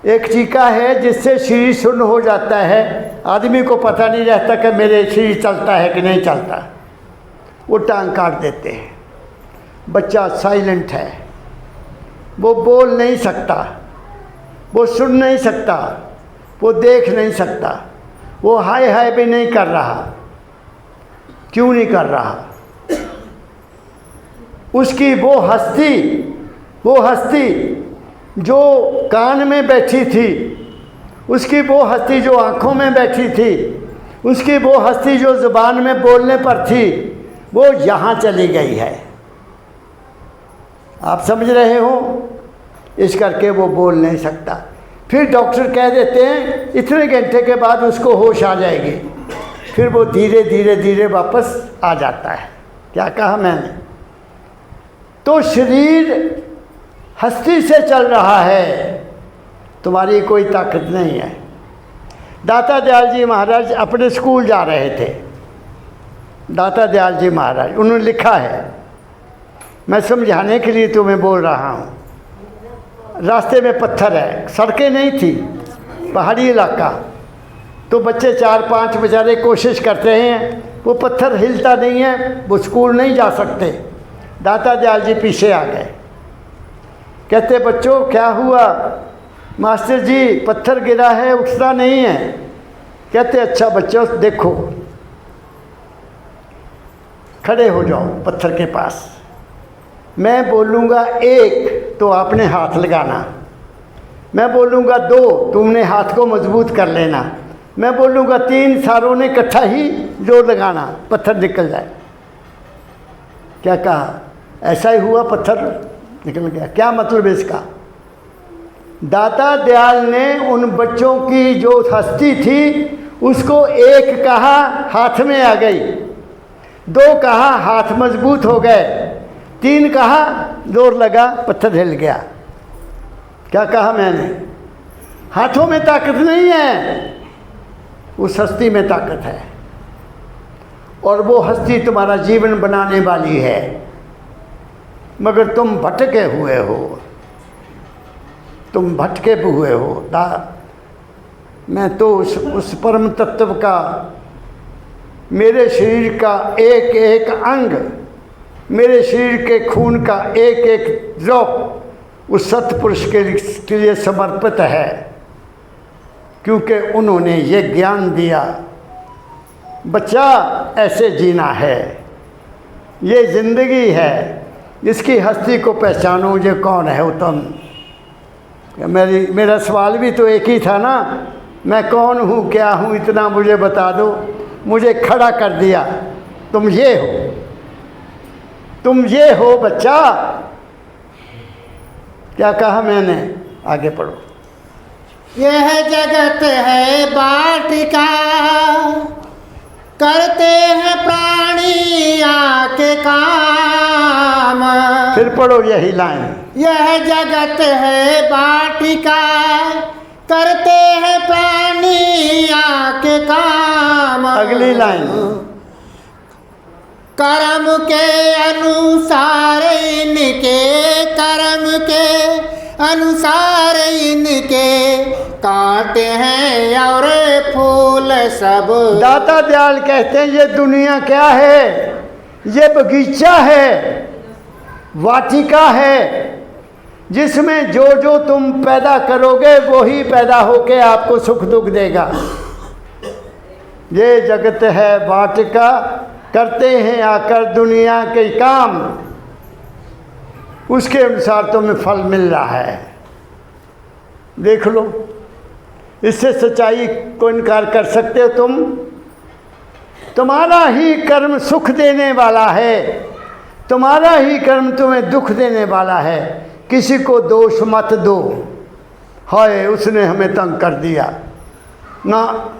एक टीका है जिससे शरीर सुन्न हो जाता है। आदमी को पता नहीं रहता कि मेरे शरीर चलता है कि नहीं चलता। वो टांग काट देते हैं। बच्चा साइलेंट है, वो बोल नहीं सकता, वो सुन नहीं सकता, वो देख नहीं सकता, वो हाय हाय भी नहीं कर रहा। क्यों नहीं कर रहा? उसकी वो हस्ती जो कान में बैठी थी, उसकी वो हस्ती जो आँखों में बैठी थी, उसकी वो हस्ती जो ज़ुबान में बोलने पर थी, वो यहाँ चली गई है। आप समझ रहे हो? इस करके वो बोल नहीं सकता। फिर डॉक्टर कह देते हैं इतने घंटे के बाद उसको होश आ जाएगी। फिर वो धीरे धीरे धीरे वापस आ जाता है। क्या कहा मैंने? तो शरीर हस्ती से चल रहा है, तुम्हारी कोई ताकत नहीं है। दाता दयाल जी महाराज अपने स्कूल जा रहे थे। दाता दयाल जी महाराज, उन्होंने लिखा है, मैं समझाने के लिए तुम्हें बोल रहा हूँ। रास्ते में पत्थर है, सड़कें नहीं थी, पहाड़ी इलाका। तो बच्चे 4-5 बेचारे कोशिश करते हैं, वो पत्थर हिलता नहीं है, वो स्कूल नहीं जा सकते। दाता दयाल जी पीछे आ गए, कहते बच्चों क्या हुआ? मास्टर जी पत्थर गिरा है, उठता नहीं है। कहते अच्छा बच्चों देखो, खड़े हो जाओ पत्थर के पास, मैं बोलूँगा 1 तो आपने हाथ लगाना, मैं बोलूँगा 2 तुमने हाथ को मजबूत कर लेना, मैं बोलूँगा 3 सारों ने इकट्ठा ही जोर लगाना, पत्थर निकल जाए। क्या कहा? ऐसा ही हुआ, पत्थर निकल गया। क्या मतलब इसका? दाता दयाल ने उन बच्चों की जो हस्ती थी उसको 1 कहा, हाथ में आ गई, 2 कहा, हाथ मजबूत हो गए, 3 कहा, जोर लगा, पत्थर हिल गया। क्या कहा मैंने? हाथों में ताकत नहीं है, उस हस्ती में ताकत है। और वो हस्ती तुम्हारा जीवन बनाने वाली है, मगर तुम भटके हुए हो, तुम भटके हुए हो। मैं तो उस परम तत्व का, मेरे शरीर का एक एक अंग मेरे शरीर के खून का एक एक ड्रॉप उस सत्पुरुष के लिए समर्पित है, क्योंकि उन्होंने ये ज्ञान दिया, बच्चा ऐसे जीना है, ये ज़िंदगी है, इसकी हस्ती को पहचानो, ये कौन है तुम। मेरा सवाल भी तो एक ही था ना, मैं कौन हूँ, क्या हूँ, इतना मुझे बता दो। मुझे खड़ा कर दिया, तुम ये हो, तुम ये हो बच्चा। क्या कहा मैंने, आगे पढ़ो। यह जगत है बाटिका, करते हैं प्राणी आके काम। फिर पढ़ो यही लाइन। यह जगत है बाटिका, करते हैं प्राणी आके काम। अगली लाइन। कर्म के अनुसार इनके, कर्म के अनुसार इनके काटे हैं और फूल सब। दाता दयाल कहते हैं ये दुनिया क्या है, ये बगीचा है, वाटिका है, जिसमें जो जो तुम पैदा करोगे वो ही पैदा होके आपको सुख दुख देगा। ये जगत है वाटिका, करते हैं आकर दुनिया के काम, उसके अनुसार तुम्हें फल मिल रहा है। देख लो, इससे सच्चाई को इनकार कर सकते हो तुम? तुम्हारा ही कर्म सुख देने वाला है, तुम्हारा ही कर्म तुम्हें दुख देने वाला है। किसी को दोष मत दो, हाय उसने हमें तंग कर दिया ना।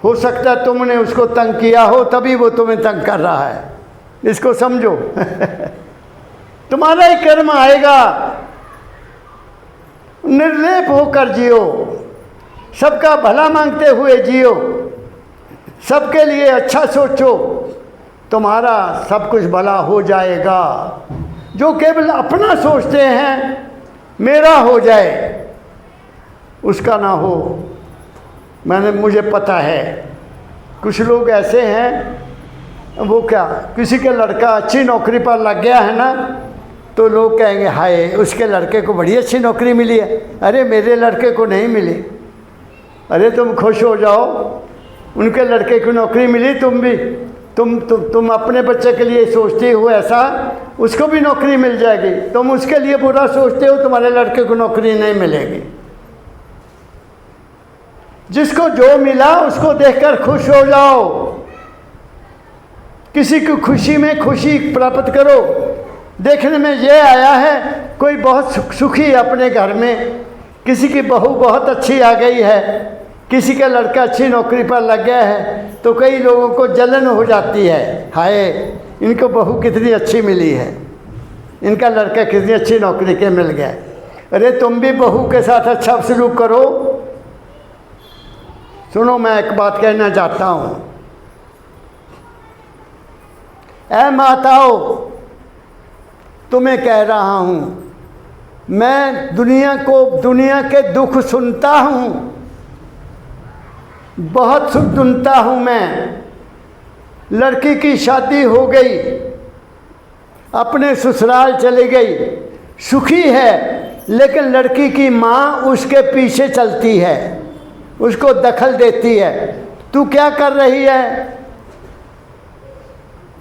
हो सकता है तुमने उसको तंग किया हो, तभी वो तुम्हें तंग कर रहा है, इसको समझो। तुम्हारा ही कर्म आएगा। निर्लेप होकर जियो, सबका भला मांगते हुए जियो, सबके लिए अच्छा सोचो, तुम्हारा सब कुछ भला हो जाएगा। जो केवल अपना सोचते हैं मेरा हो जाए, उसका ना हो। मुझे पता है कुछ लोग ऐसे हैं, वो क्या, किसी के लड़का अच्छी नौकरी पर लग गया है ना, तो लोग कहेंगे हाय उसके लड़के को बड़ी अच्छी नौकरी मिली है, अरे मेरे लड़के को नहीं मिली। अरे तुम खुश हो जाओ, उनके लड़के की नौकरी मिली, तुम भी तुम अपने बच्चे के लिए सोचते हो ऐसा, उसको भी नौकरी मिल जाएगी। तुम उसके लिए बुरा सोचते हो, तुम्हारे लड़के को नौकरी नहीं मिलेगी। जिसको जो मिला उसको देखकर खुश हो जाओ, किसी की खुशी में खुशी प्राप्त करो। देखने में ये आया है कोई बहुत सुखी अपने घर में, किसी की बहू बहुत अच्छी आ गई है, किसी का लड़का अच्छी नौकरी पर लग गया है, तो कई लोगों को जलन हो जाती है, हाय इनको बहू कितनी अच्छी मिली है, इनका लड़का कितनी अच्छी नौकरी के मिल गया। अरे तुम भी बहू के साथ अच्छा सलूक करो। सुनो, मैं एक बात कहना चाहता हूँ। ऐ माताओं, तुम्हें कह रहा हूँ, मैं दुनिया के दुख सुनता हूँ, बहुत सुख सुनता हूँ मैं। लड़की की शादी हो गई, अपने ससुराल चली गई, सुखी है, लेकिन लड़की की माँ उसके पीछे चलती है, उसको दखल देती है। तू क्या कर रही है?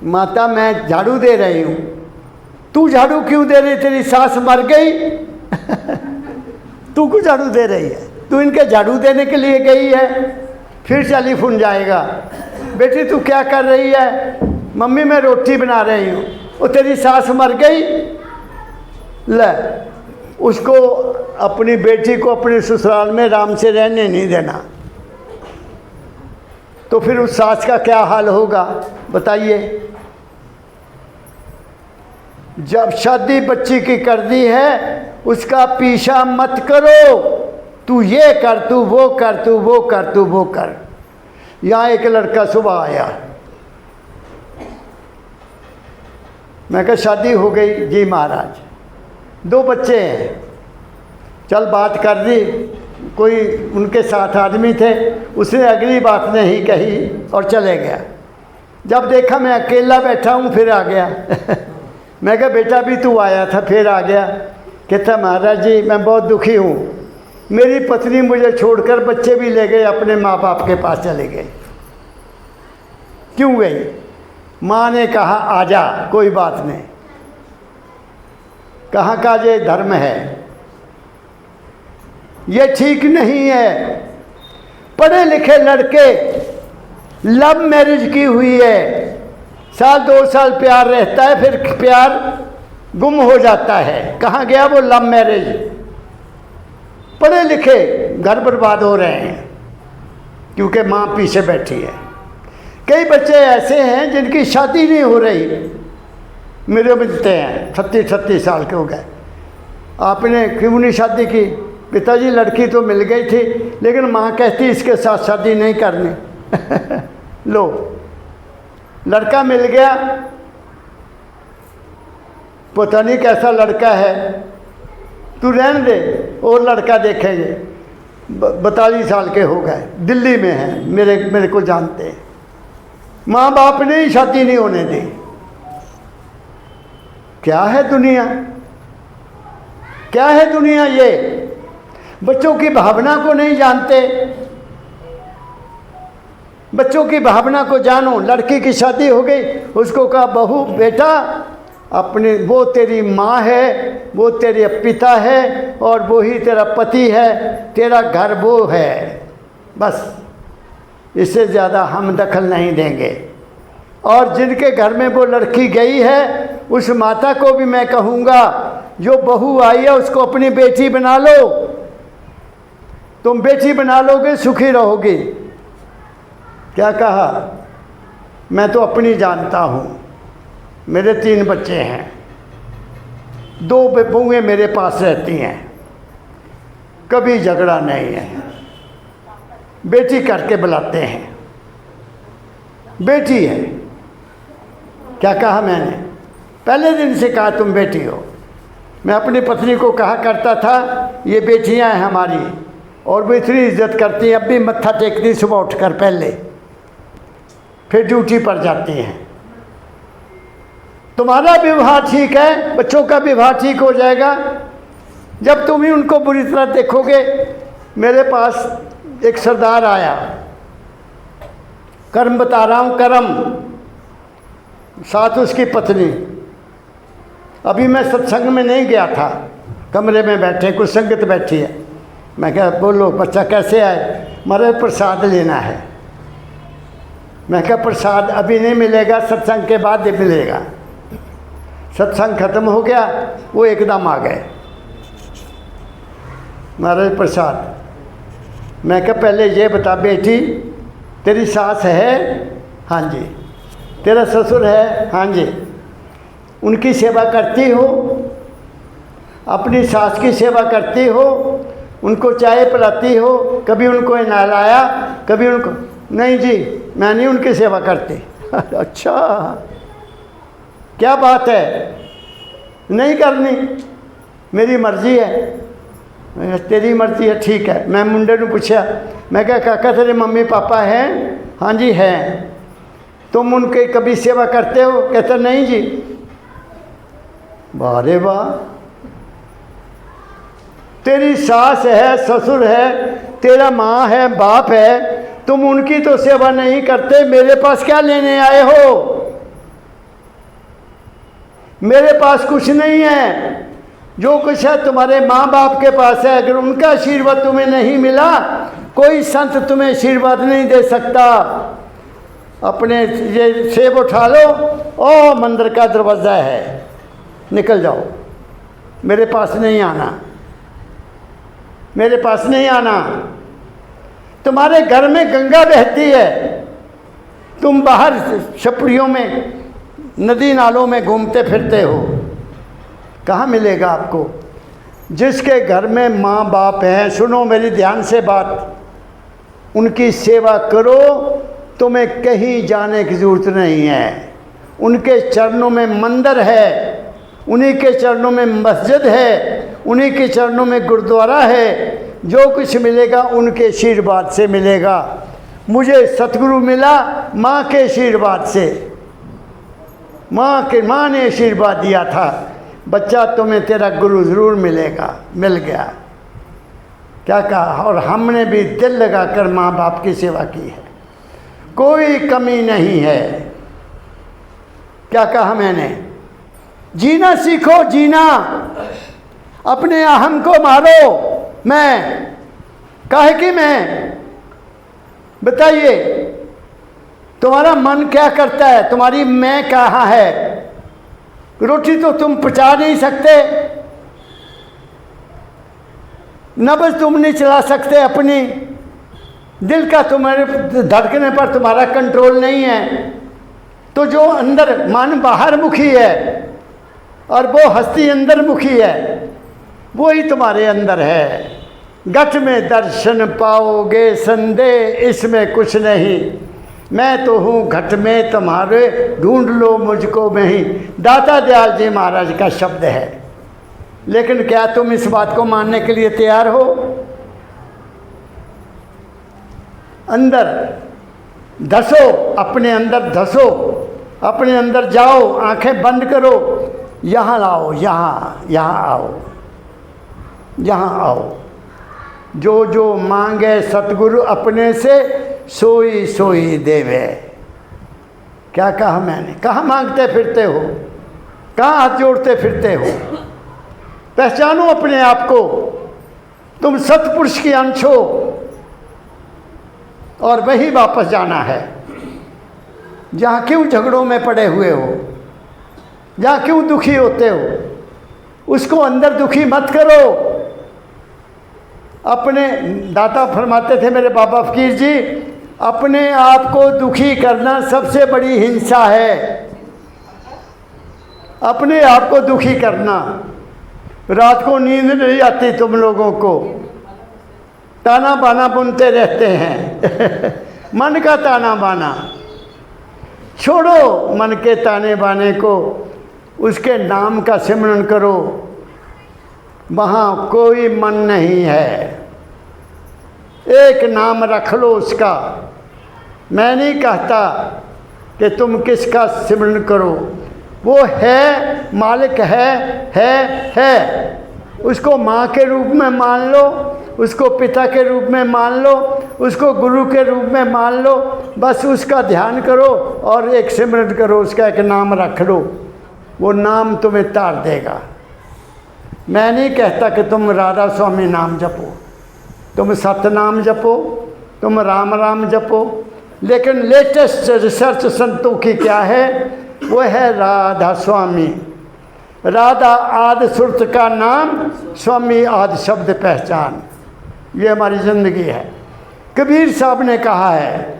माता मैं झाड़ू दे रही हूँ। तू झाड़ू क्यों दे रही? तेरी सास मर गई? तू क्यों झाड़ू दे रही है? तू इनके झाड़ू देने के लिए गई है, फिर टेलीफोन जाएगा। बेटी तू क्या कर रही है? मम्मी मैं रोटी बना रही हूँ। वो तेरी सास मर गई? ले, उसको अपनी बेटी को अपने ससुराल में आराम से रहने नहीं देना, तो फिर उस सास का क्या हाल होगा बताइए। जब शादी बच्ची की कर दी है, उसका पीछा मत करो। तू ये कर, तू वो कर, तू वो कर, तू वो कर। यहाँ एक लड़का सुबह आया, मैं कहा शादी हो गई? जी महाराज, 2 बच्चे हैं। चल बात कर दी, कोई उनके साथ आदमी थे, उसने अगली बात नहीं कही और चले गया। जब देखा मैं अकेला बैठा हूँ फिर आ गया। मैं कहा बेटा भी तू आया था फिर आ गया। कहता महाराज जी मैं बहुत दुखी हूँ, मेरी पत्नी मुझे छोड़कर बच्चे भी ले गए, अपने माँ बाप के पास चले गए। क्यों गई? माँ ने कहा आजा, कोई बात नहीं। कहाँ का ये धर्म है? ये ठीक नहीं है। पढ़े लिखे लड़के, लव मैरिज की हुई है, साल 2 साल प्यार रहता है, फिर प्यार गुम हो जाता है। कहाँ गया वो लव मैरिज? पढ़े लिखे घर बर्बाद हो रहे हैं क्योंकि माँ पीछे बैठी है। कई बच्चे ऐसे हैं जिनकी शादी नहीं हो रही, मेरे मिलते हैं 36 साल के हो गए। आपने क्यों नहीं शादी की? पिताजी लड़की तो मिल गई थी लेकिन माँ कहती इसके साथ शादी नहीं करनी। लो, लड़का मिल गया, पता नहीं कैसा लड़का है, तू रहने दे, और लड़का देखेंगे। 42 साल के हो गए, दिल्ली में है, मेरे को जानते हैं। माँ बाप ने ही शादी नहीं होने दी। क्या है दुनिया, क्या है दुनिया? ये बच्चों की भावना को नहीं जानते। बच्चों की भावना को जानो। लड़की की शादी हो गई, उसको कहा बहू बेटा अपने, वो तेरी माँ है, वो तेरे पिता है और वो ही तेरा पति है, तेरा घर वो है, बस इससे ज़्यादा हम दखल नहीं देंगे। और जिनके घर में वो लड़की गई है उस माता को भी मैं कहूँगा जो बहू आई है उसको अपनी बेटी बना लो। तुम बेटी बना लोगे सुखी रहोगी। क्या कहा? मैं तो अपनी जानता हूँ। मेरे 3 बच्चे हैं, 2 बहुएं मेरे पास रहती हैं, कभी झगड़ा नहीं है। बेटी करके बुलाते हैं, बेटी है। क्या कहा मैंने? पहले दिन से कहा तुम बेटी हो। मैं अपनी पत्नी को कहा करता था ये बेटियां हैं हमारी, और वो इतनी इज्जत करती हैं। अब भी मत्था टेकती सुबह उठकर, पहले फिर ड्यूटी पर जाती हैं। तुम्हारा व्यवहार ठीक है, बच्चों का व्यवहार ठीक हो जाएगा जब तुम ही उनको बुरी तरह देखोगे। मेरे पास एक सरदार आया, कर्म बता रहा हूँ, कर्म, साथ उसकी पत्नी। अभी मैं सत्संग में नहीं गया था, कमरे में बैठे, कुछ संगत बैठी है। मैं कहा बोलो बच्चा कैसे आए? मारे प्रसाद लेना है। मैं कहा प्रसाद अभी नहीं मिलेगा, सत्संग के बाद ही मिलेगा। सत्संग खत्म हो गया, वो एकदम आ गए, महाराज प्रसाद। मैं कहा पहले ये बता बेटी, तेरी सास है? हाँ जी। तेरा ससुर है? हाँ जी। उनकी सेवा करती हो? अपनी सास की सेवा करती हो? उनको चाय पिलाती हो? कभी उनको नहलाया? कभी उनको? नहीं जी, मैं नहीं उनकी सेवा करती। अच्छा, क्या बात है, नहीं करनी? मेरी मर्जी है। तेरी मर्जी है, ठीक है। मैं मुंडे ने पूछा, मैं क्या काका तेरे मम्मी पापा हैं? हाँ जी हैं। तुम उनके कभी सेवा करते हो? कहता नहीं जी। वाह रे वाह, तेरी सास है, ससुर है, तेरा माँ है, बाप है, तुम उनकी तो सेवा नहीं करते, मेरे पास क्या लेने आए हो? मेरे पास कुछ नहीं है, जो कुछ है तुम्हारे माँ बाप के पास है। अगर उनका आशीर्वाद तुम्हें नहीं मिला, कोई संत तुम्हें आशीर्वाद नहीं दे सकता। अपने ये सेब उठा लो, ओ मंदिर का दरवाज़ा है, निकल जाओ, मेरे पास नहीं आना, मेरे पास नहीं आना। तुम्हारे घर में गंगा बहती है, तुम बाहर छपड़ियों में, नदी नालों में घूमते फिरते हो, कहाँ मिलेगा आपको? जिसके घर में माँ बाप हैं, सुनो मेरी ध्यान से बात, उनकी सेवा करो, तुम्हें कहीं जाने की ज़रूरत नहीं है। उनके चरणों में मंदिर है, उन्हीं के चरणों में मस्जिद है, उन्हीं के चरणों में गुरुद्वारा है। जो कुछ मिलेगा उनके आशीर्वाद से मिलेगा। मुझे सतगुरु मिला माँ के आशीर्वाद से। माँ ने आशीर्वाद दिया था, बच्चा तुम्हें तेरा गुरु ज़रूर मिलेगा। मिल गया। क्या कहा? और हमने भी दिल लगाकर माँ बाप की सेवा की है, कोई कमी नहीं है। क्या कहा मैंने? जीना सीखो, जीना। अपने अहम को मारो। मैं काहे कि मैं, बताइए तुम्हारा मन क्या करता है? तुम्हारी मैं कहाँ है? रोटी तो तुम पचा नहीं सकते, नब्ज़ तुम नहीं चला सकते अपनी, दिल का तुम्हारे धड़कने पर तुम्हारा कंट्रोल नहीं है। तो जो अंदर मन बाहर मुखी है और वो हस्ती अंदर मुखी है, वो ही तुम्हारे अंदर है। घट में दर्शन पाओगे संदेह इसमें कुछ नहीं, मैं तो हूँ घट में तुम्हारे, ढूंढ लो मुझको में ही। दाता दयाल जी महाराज का शब्द है। लेकिन क्या तुम इस बात को मानने के लिए तैयार हो? अंदर धसो, अपने अंदर धसो, अपने अंदर जाओ, आंखें बंद करो, यहाँ लाओ, यहाँ आओ, यहाँ आओ। जो जो मांगे सतगुरु अपने से, सोई सोई देवे। क्या कहा मैंने? कहाँ मांगते फिरते हो? कहाँ हाथ जोड़ते फिरते हो? पहचानो अपने आप को, तुम सतपुरुष की अंश हो और वही वापस जाना है। जहाँ क्यों झगड़ों में पड़े हुए हो, जहाँ क्यों दुखी होते हो, उसको अंदर दुखी मत करो। अपने दाता फरमाते थे मेरे बाबा फकीर जी, अपने आप को दुखी करना सबसे बड़ी हिंसा है। अपने आप को दुखी करना। रात को नींद नहीं आती तुम लोगों को, ताना बाना बुनते रहते हैं मन का ताना बाना। छोड़ो मन के ताने बाने को, उसके नाम का सिमरन करो। वहाँ कोई मन नहीं है, एक नाम रख लो उसका। मैं नहीं कहता कि तुम किसका सिमरन करो, वो है, मालिक है। उसको माँ के रूप में मान लो, उसको पिता के रूप में मान लो, उसको गुरु के रूप में मान लो। बस उसका ध्यान करो और एक सिमरन करो, उसका एक नाम रख लो, वो नाम तुम्हें तार देगा। मैं नहीं कहता कि तुम राधा स्वामी नाम जपो, तुम सतनाम जपो, तुम राम राम जपो, लेकिन लेटेस्ट रिसर्च संतों की क्या है? वो है राधा स्वामी। राधा आदि सुरत का नाम, स्वामी आदि शब्द पहचान। ये हमारी ज़िंदगी है। कबीर साहब ने कहा है,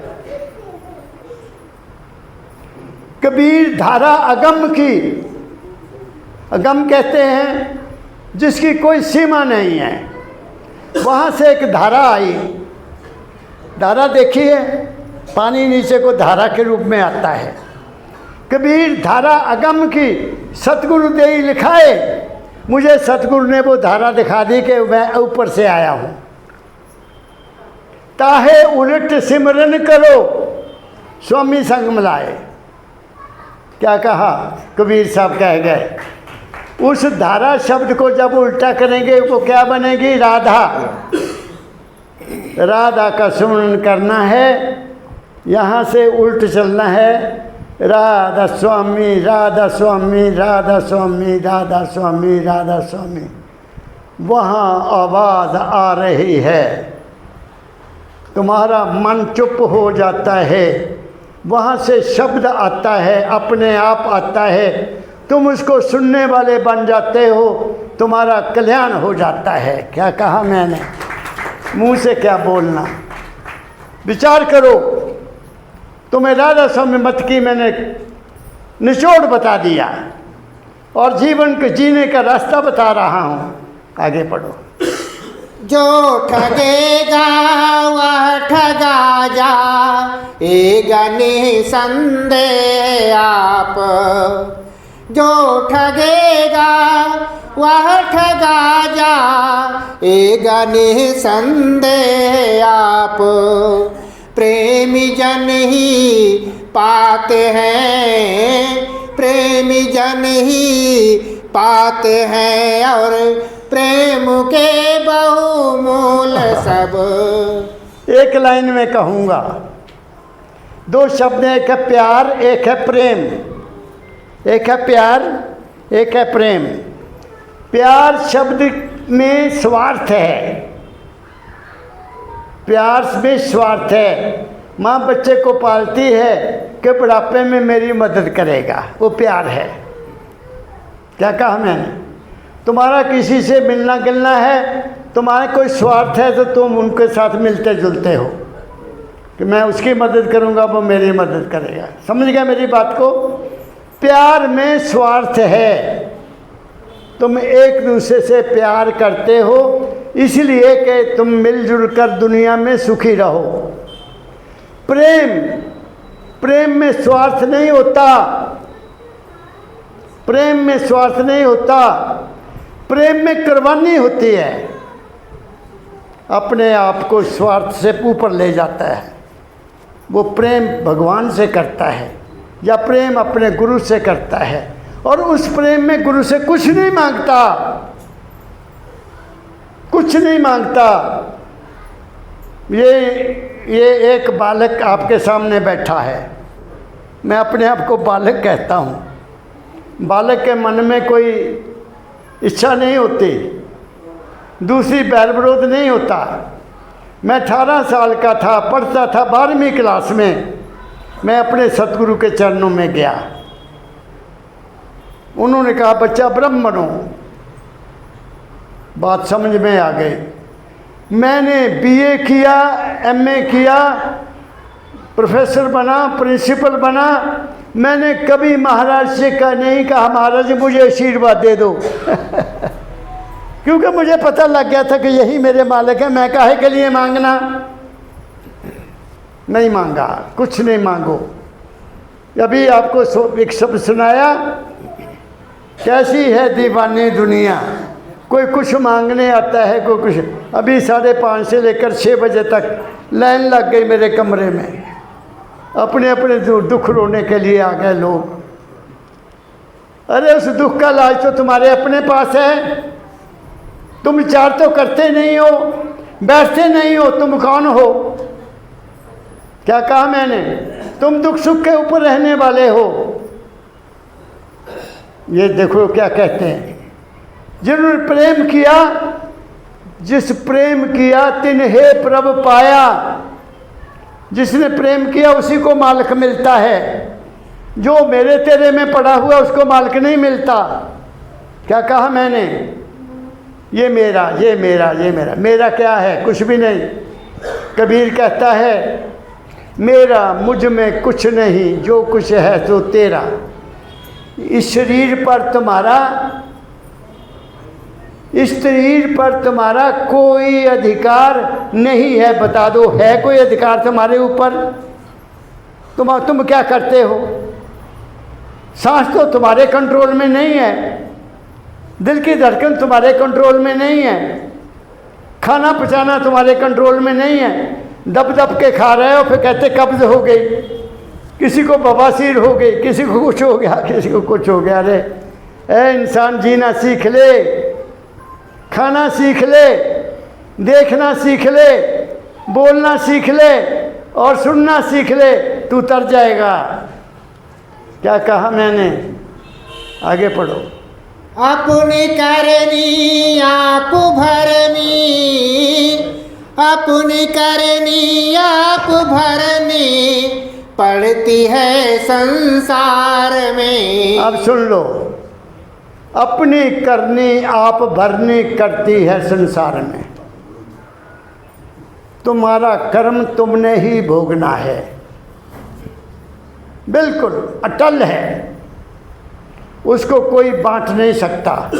कबीर धारा अगम की, अगम कहते हैं जिसकी कोई सीमा नहीं है। वहाँ से एक धारा आई। धारा देखी है, पानी नीचे को धारा के रूप में आता है। कबीर धारा अगम की, सतगुरु दे ही लिखाए। मुझे सतगुरु ने वो धारा दिखा दी कि मैं ऊपर से आया हूँ। ताहे उलट सिमरन करो, स्वामी संग मिलाए। क्या कहा? कबीर साहब कह गए, उस धारा शब्द को जब उल्टा करेंगे वो क्या बनेगी? राधा। राधा का सिमरन करना है, यहाँ से उल्ट चलना है। राधा स्वामी, राधा स्वामी, राधा स्वामी, राधा स्वामी, राधा स्वामी। वहाँ आवाज़ आ रही है, तुम्हारा मन चुप हो जाता है, वहाँ से शब्द आता है, अपने आप आता है, तुम उसको सुनने वाले बन जाते हो, तुम्हारा कल्याण हो जाता है। क्या कहा मैंने? मुंह से क्या बोलना। विचार करो। तुम्हें राधा स्वामी मत की मैंने निचोड़ बता दिया और जीवन के जीने का रास्ता बता रहा हूँ। आगे पढ़ो। जो ठगेगा वह ठगा जाएगा निसंदेह आप। जो ठगेगा वह ठगा जाएगा निसंदेह आप। प्रेमी जन ही पाते हैं, प्रेमी जन ही पाते हैं, और प्रेम के बहुमूल सब। एक लाइन में कहूँगा, दो शब्द, एक है प्यार, एक है प्रेम। एक है प्यार, एक है प्रेम। प्यार शब्द में स्वार्थ है, प्यार में स्वार्थ है। माँ बच्चे को पालती है कि बुढ़ापे में मेरी मदद करेगा, वो प्यार है। क्या कहा मैंने? तुम्हारा किसी से मिलना गिलना है, तुम्हारा कोई स्वार्थ है, तो तुम उनके साथ मिलते जुलते हो कि मैं उसकी मदद करूंगा, वो मेरी मदद करेगा। समझ गया मेरी बात को? प्यार में स्वार्थ है। तुम एक दूसरे से प्यार करते हो इसलिए कि तुम मिलजुल कर दुनिया में सुखी रहो। प्रेम, प्रेम में स्वार्थ नहीं होता, प्रेम में स्वार्थ नहीं होता। प्रेम में कुर्बानी होती है, अपने आप को स्वार्थ से ऊपर ले जाता है। वो प्रेम भगवान से करता है या प्रेम अपने गुरु से करता है, और उस प्रेम में गुरु से कुछ नहीं मांगता, कुछ नहीं मांगता। ये एक बालक आपके सामने बैठा है, मैं अपने आप को बालक कहता हूँ। बालक के मन में कोई इच्छा नहीं होती, दूसरी बैर विरोध नहीं होता। मैं 18 साल का था, पढ़ता था 12वीं क्लास में। मैं अपने सतगुरु के चरणों में गया, उन्होंने कहा बच्चा ब्रह्म बनो। बात समझ में आ गई। मैंने बीए किया, एमए किया, प्रोफेसर बना, प्रिंसिपल बना। मैंने कभी महाराज से नहीं कहा महाराज मुझे आशीर्वाद दे दो क्योंकि मुझे पता लग गया था कि यही मेरे मालिक हैं, मैं काहे के लिए मांगना। नहीं मांगा, कुछ नहीं मांगो। अभी आपको एक शब्द सुनाया, कैसी है दीवानी दुनिया, कोई कुछ मांगने आता है, कोई कुछ। अभी 5:30 से लेकर 6 बजे तक लाइन लग गई मेरे कमरे में, अपने अपने दुख रोने के लिए आ गए लोग। अरे उस दुख का इलाज तो तुम्हारे अपने पास है, तुम विचार तो करते नहीं हो, बैठते नहीं हो, तुम कौन हो? क्या कहा मैंने? तुम दुख सुख के ऊपर रहने वाले हो। ये देखो क्या कहते हैं, जिन्होंने प्रेम किया, जिस प्रेम किया तिन्हे प्रभ पाया। जिसने प्रेम किया उसी को मालिक मिलता है, जो मेरे तेरे में पड़ा हुआ उसको मालिक नहीं मिलता। क्या कहा मैंने? ये मेरा, ये मेरा, ये मेरा। मेरा क्या है? कुछ भी नहीं। कबीर कहता है मेरा मुझ में कुछ नहीं, जो कुछ है तो तेरा। इस शरीर पर तुम्हारा, इस शरीर पर तुम्हारा कोई अधिकार नहीं है। बता दो, है कोई अधिकार तुम्हारे ऊपर? तुम क्या करते हो? सांस तो तुम्हारे कंट्रोल में नहीं है, दिल की धड़कन तुम्हारे कंट्रोल में नहीं है, खाना पचाना तुम्हारे कंट्रोल में नहीं है। दब दब के खा रहे हो, फिर कहते कब्ज हो गई, किसी को बवासीर हो गई, किसी को कुछ हो गया, किसी को कुछ हो गया। अरे ए इंसान, जीना सीख ले, खाना सीख ले, देखना सीख ले, बोलना सीख ले और सुनना सीख ले, तू तर जाएगा। क्या कहा मैंने? आगे पढ़ो। अपनी करनी आप भरनी, अपनी करनी आप भरनी पड़ती है संसार में। अब सुन लो, अपनी करनी आप भरनी करती है संसार में। तुम्हारा कर्म तुमने ही भोगना है, बिल्कुल अटल है, उसको कोई बांट नहीं सकता।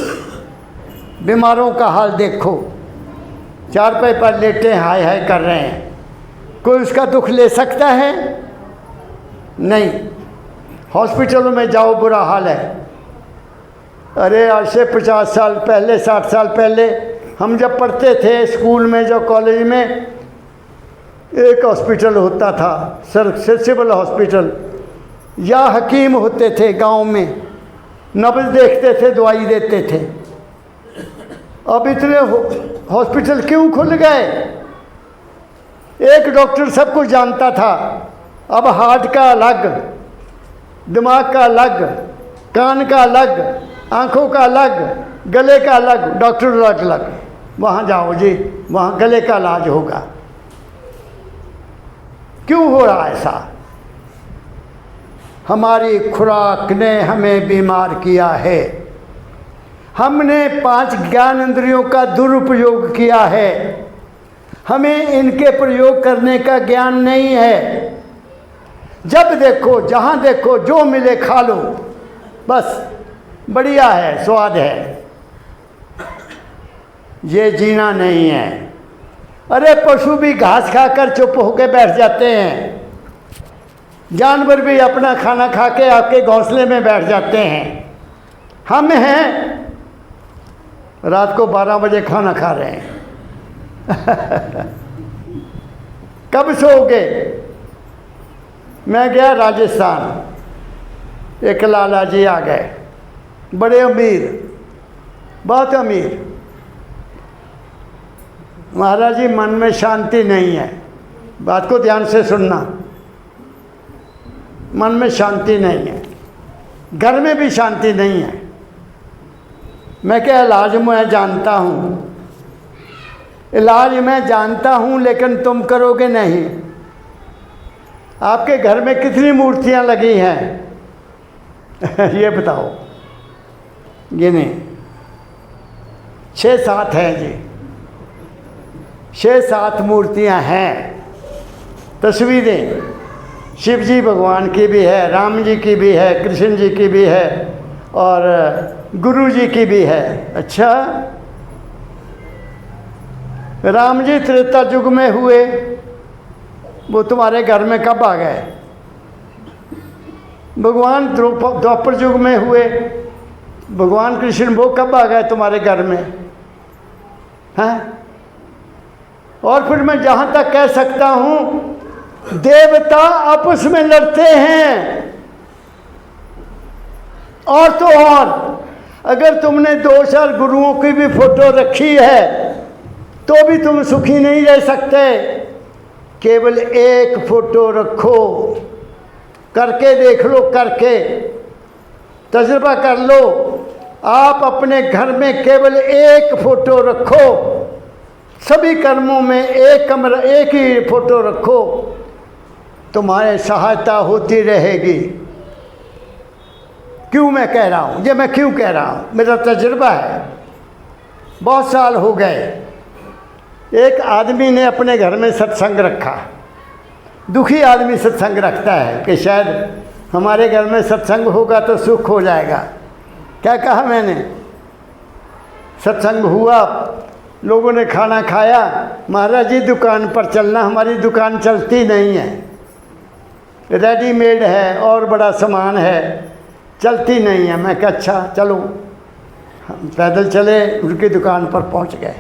बीमारों का हाल देखो, चारपाई पर लेटे हाय हाय कर रहे हैं, कोई उसका दुख ले सकता है? नहीं। हॉस्पिटलों में जाओ, बुरा हाल है। अरे आज से 50 साल पहले, 60 साल पहले हम जब पढ़ते थे स्कूल में, जो कॉलेज में, एक हॉस्पिटल होता था, सिविल हॉस्पिटल, या हकीम होते थे गांव में, नब्ज देखते थे, दवाई देते थे। अब इतने हॉस्पिटल क्यों खुल गए? एक डॉक्टर सब कुछ जानता था, अब हार्ट का अलग, दिमाग का अलग, कान का अलग, आँखों का अलग, गले का अलग, डॉक्टर अलग अलग। वहाँ जाओ जी, वहाँ गले का इलाज होगा। क्यों हो रहा ऐसा? हमारी खुराक ने हमें बीमार किया है। हमने 5 ज्ञान इंद्रियों का दुरुपयोग किया है। हमें इनके प्रयोग करने का ज्ञान नहीं है। जब देखो, जहाँ देखो, जो मिले खा लो, बस बढ़िया है, स्वाद है। ये जीना नहीं है। अरे पशु भी घास खाकर चुप होकर बैठ जाते हैं, जानवर भी अपना खाना खा के आपके घोंसले में बैठ जाते हैं। हम हैं रात को 12 बजे खाना खा रहे हैं। कब सोओगे? मैं गया राजस्थान, एक लाला जी आ गए, बड़े अमीर, बहुत अमीर। महाराज जी, मन में शांति नहीं है। बात को ध्यान से सुनना, मन में शांति नहीं है, घर में भी शांति नहीं है। मैं क्या इलाज मैं जानता हूँ, इलाज मैं जानता हूँ, लेकिन तुम करोगे नहीं। आपके घर में कितनी मूर्तियाँ लगी हैं? ये बताओ, गिने 6-7 हैं जी, 6-7 मूर्तियाँ हैं, तस्वीरें। शिव जी भगवान की भी है, राम जी की भी है, कृष्ण जी की भी है, और गुरु जी की भी है। अच्छा, राम जी त्रेता युग में हुए, वो तुम्हारे घर में कब आ गए? भगवान द्वापर युग में हुए, भगवान कृष्ण वो कब आ गए तुम्हारे घर में? हैं? और फिर मैं जहाँ तक कह सकता हूँ, देवता आपस में लड़ते हैं। और तो और, अगर तुमने 2-4 गुरुओं की भी फोटो रखी है तो भी तुम सुखी नहीं रह सकते। केवल एक फोटो रखो, करके देख लो, करके तजुर्बा कर लो। आप अपने घर में केवल एक फोटो रखो, सभी कर्मों में एक कमरा, एक ही फोटो रखो, तुम्हारे सहायता होती रहेगी। क्यों मैं कह रहा हूँ? ये मैं क्यों कह रहा हूँ? मेरा तजुर्बा है, बहुत साल हो गए। एक आदमी ने अपने घर में सत्संग रखा। दुखी आदमी सत्संग रखता है कि शायद हमारे घर में सत्संग होगा तो सुख हो जाएगा। क्या कहा मैंने? सत्संग हुआ, लोगों ने खाना खाया। महाराज जी, दुकान पर चलना, हमारी दुकान चलती नहीं है, रेडीमेड है और बड़ा सामान है, चलती नहीं है। मैं कहा अच्छा चलो। हम पैदल चले, उनकी दुकान पर पहुंच गए।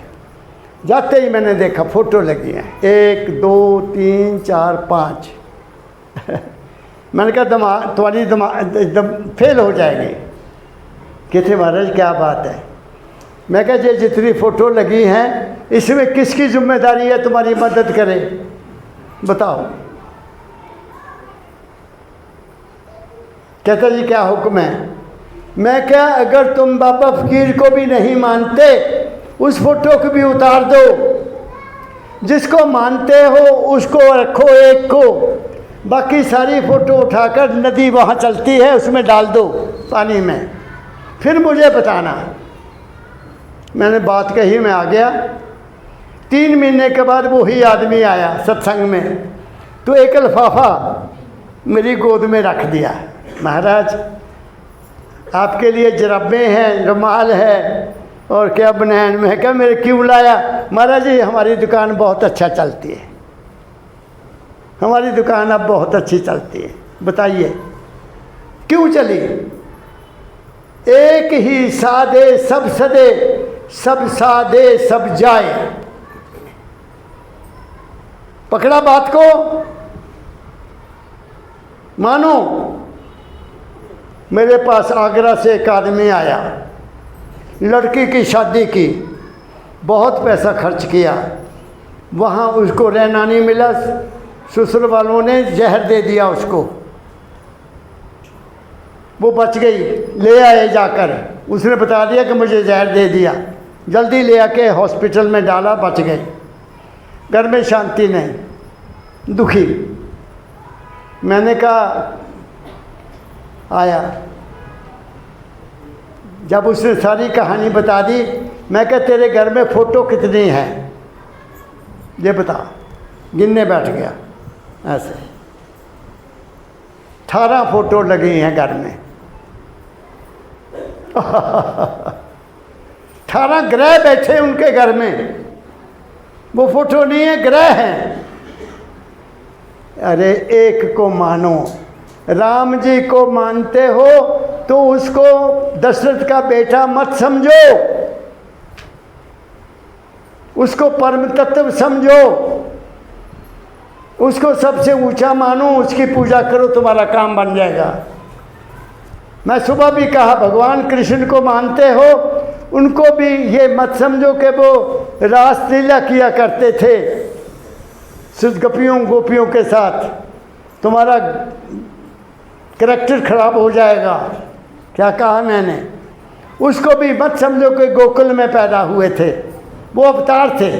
जाते ही मैंने देखा फोटो लगी है, 1 2 3 4 5। मैंने कहा तुम्हारी दिमाग एकदम फेल हो जाएगी। कहते महाराज क्या बात है? मैं कहा ये जितनी फ़ोटो लगी हैं, इसमें किसकी जिम्मेदारी है तुम्हारी मदद करे? बताओ। कहता जी क्या हुक्म है? मैं क्या, अगर तुम बाबा फकीर को भी नहीं मानते, उस फोटो को भी उतार दो। जिसको मानते हो उसको रखो एक को, बाकी सारी फ़ोटो उठाकर नदी वहाँ चलती है उसमें डाल दो पानी में, फिर मुझे बताना। मैंने बात कही, मैं आ गया। 3 महीने के बाद वही आदमी आया सत्संग में, तो एक लिफाफा मेरी गोद में रख दिया। महाराज आपके लिए जराबें हैं, रुमाल है और क्या बनैन में। क्या मेरे क्यों लाया? महाराज जी हमारी दुकान बहुत अच्छा चलती है, हमारी दुकान अब बहुत अच्छी चलती है। बताइए क्यों चली? एक ही सादे सब सदे, सब सादे सब जाए। पकड़ा बात को? मानो। मेरे पास आगरा से एक आदमी आया, लड़की की शादी की, बहुत पैसा खर्च किया, वहाँ उसको रहना नहीं मिला, ससुर वालों ने जहर दे दिया उसको, वो बच गई। ले आए जाकर, उसने बता दिया कि मुझे जहर दे दिया, जल्दी ले आके हॉस्पिटल में डाला, बच गई। घर में शांति नहीं, दुखी। मैंने कहा, आया, जब उसने सारी कहानी बता दी, मैं कहा तेरे घर में फ़ोटो कितनी हैं ये बता। गिनने बैठ गया, ऐसे 18 फ़ोटो लगी हैं घर में। 18 ग्रह बैठे उनके घर में, वो फोटो नहीं है, ग्रह हैं। अरे एक को मानो, राम जी को मानते हो तो उसको दशरथ का बेटा मत समझो, उसको परम तत्व समझो, उसको सबसे ऊंचा मानो, उसकी पूजा करो, तुम्हारा काम बन जाएगा। मैं सुबह भी कहा, भगवान कृष्ण को मानते हो, उनको भी ये मत समझो कि वो रास लीला किया करते थे गोपियों के साथ, तुम्हारा कैरेक्टर खराब हो जाएगा। क्या कहा मैंने? उसको भी मत समझो कि गोकुल में पैदा हुए थे, वो अवतार थे,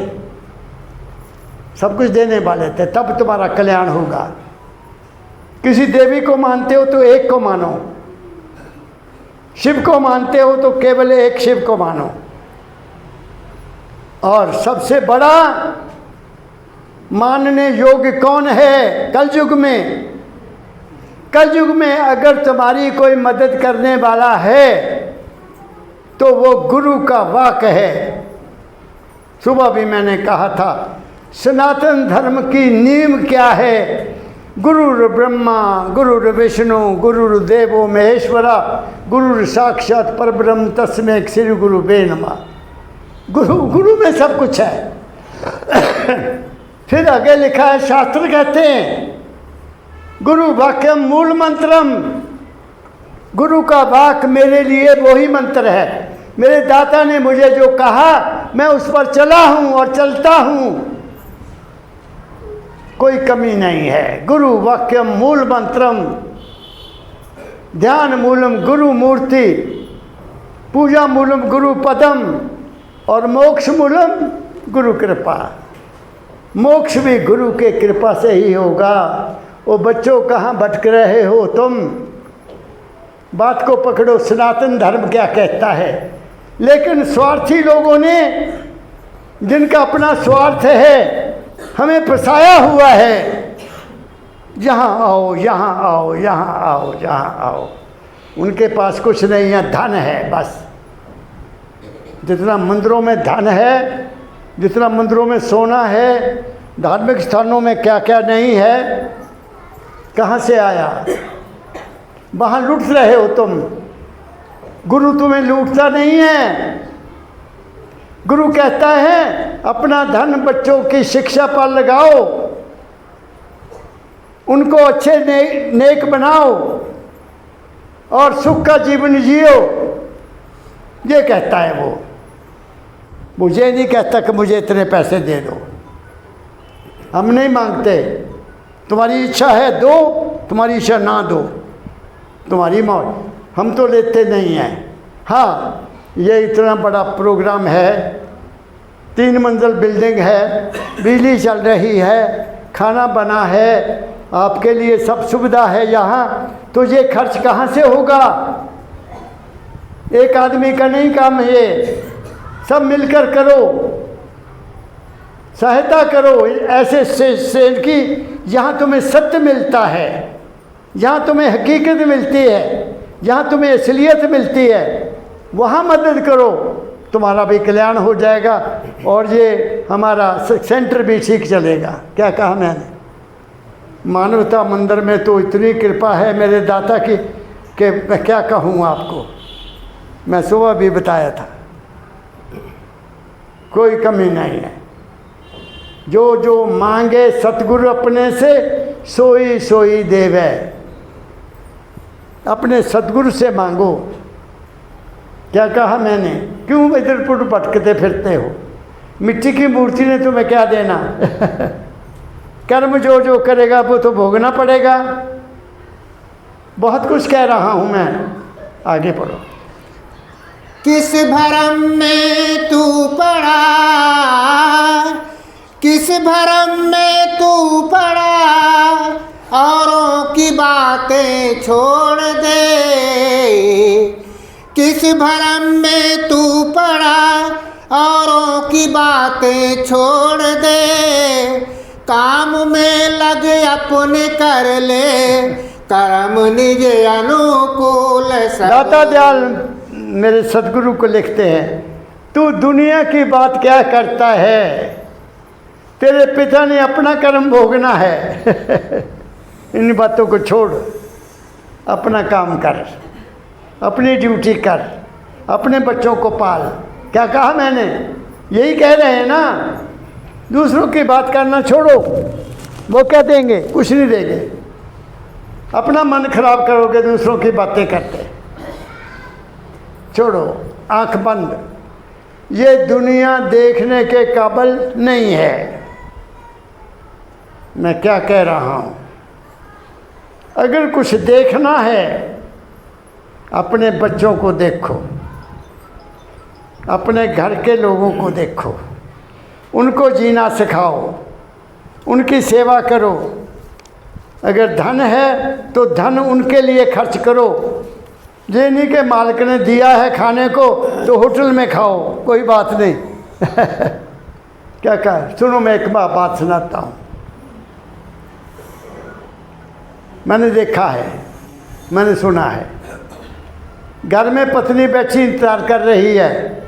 सब कुछ देने वाले थे, तब तुम्हारा कल्याण होगा। किसी देवी को मानते हो तो एक को मानो, शिव को मानते हो तो केवल एक शिव को मानो। और सबसे बड़ा मानने योग्य कौन है कलयुग में? कलयुग में अगर तुम्हारी कोई मदद करने वाला है तो वो गुरु का वाक है। सुबह भी मैंने कहा था, सनातन धर्म की नींव क्या है? गुरुर ब्रह्मा गुरुर विष्णु गुरुर देवो महेश्वरा गुरुर साक्षात परब्रह्म तस्मै श्री गुरुवे नमः। गुरु में सब कुछ है। फिर आगे लिखा है, शास्त्र कहते हैं गुरु वाक्यम मूल मंत्रम, गुरु का वाक मेरे लिए वही मंत्र है। मेरे दाता ने मुझे जो कहा मैं उस पर चला हूँ और चलता हूँ, कोई कमी नहीं है। गुरु वाक्यम मूल मंत्रम, ध्यान मूलम गुरु मूर्ति, पूजा मूलम गुरु पदम और मोक्ष मूलम गुरु कृपा। मोक्ष भी गुरु के कृपा से ही होगा। वो बच्चों कहाँ भटक रहे हो तुम? बात को पकड़ो, सनातन धर्म क्या कहता है। लेकिन स्वार्थी लोगों ने, जिनका अपना स्वार्थ है, हमें फंसाया हुआ है। यहाँ आओ, यहाँ आओ, यहाँ आओ, यहाँ आओ। उनके पास कुछ नहीं है, धन है बस। जितना मंदिरों में धन है, जितना मंदिरों में सोना है, धार्मिक स्थानों में क्या क्या नहीं है, कहाँ से आया? वहाँ लूट रहे हो तुम। गुरु तुम्हें लूटता नहीं है। गुरु कहता है अपना धन बच्चों की शिक्षा पर लगाओ, उनको अच्छे नेक बनाओ और सुख का जीवन जियो, ये कहता है वो। मुझे नहीं कहता कि मुझे इतने पैसे दे दो, हम नहीं मांगते। तुम्हारी इच्छा है दो, तुम्हारी इच्छा ना दो, तुम्हारी मौज, हम तो लेते नहीं हैं। हाँ, ये इतना बड़ा प्रोग्राम है, 3 मंजिल बिल्डिंग है, बिजली चल रही है, खाना बना है, आपके लिए सब सुविधा है यहाँ, तो ये खर्च कहाँ से होगा? एक आदमी का नहीं काम है ये, सब मिलकर करो, सहायता करो ऐसे से कि जहाँ तुम्हें सत्य मिलता है, जहाँ तुम्हें हकीकत मिलती है, जहाँ तुम्हें असलियत मिलती है, वहाँ मदद करो, तुम्हारा भी कल्याण हो जाएगा और ये हमारा सेंटर भी ठीक चलेगा। क्या कहा मैंने? मानवता मंदिर में तो इतनी कृपा है मेरे दाता की कि मैं क्या कहूँ आपको। मैं सुबह भी बताया था, कोई कमी नहीं है। जो जो मांगे सतगुरु अपने से सोई सोई देवे। अपने सतगुरु से मांगो। क्या कहा मैंने? क्यों इधर पुट भटकते फिरते हो? मिट्टी की मूर्ति ने तुम्हें क्या देना? कर्म जो जो करेगा वो तो भोगना पड़ेगा। बहुत कुछ कह रहा हूँ मैं, आगे पढ़ो। किस भरम में तू पड़ा, किस भरम में तू पड़ा, औरों की बातें छोड़ दे। किस भरम में तू पड़ा, औरों की बातें छोड़ दे। काम में लग अपने कर ले, कर्म निज अनुकूल सब। दाता दयाल मेरे सदगुरु को लिखते हैं, तू दुनिया की बात क्या करता है? तेरे पिता ने अपना कर्म भोगना है। इन बातों को छोड़, अपना काम कर, अपनी ड्यूटी कर, अपने बच्चों को पाल। क्या कहा मैंने? यही कह रहे हैं ना। दूसरों की बात करना छोड़ो, वो क्या देंगे? कुछ नहीं देंगे। अपना मन खराब करोगे दूसरों की बातें करते। छोड़ो, आंख बंद। ये दुनिया देखने के काबिल नहीं है। मैं क्या कह रहा हूँ? अगर कुछ देखना है, अपने बच्चों को देखो, अपने घर के लोगों को देखो, उनको जीना सिखाओ, उनकी सेवा करो। अगर धन है तो धन उनके लिए खर्च करो। ये नहीं कि मालिक ने दिया है खाने को तो होटल में खाओ, कोई बात नहीं। क्या कहा? सुनो, मैं एक बात सुनाता हूँ। मैंने देखा है, मैंने सुना है। घर में पत्नी बैठी इंतजार कर रही है।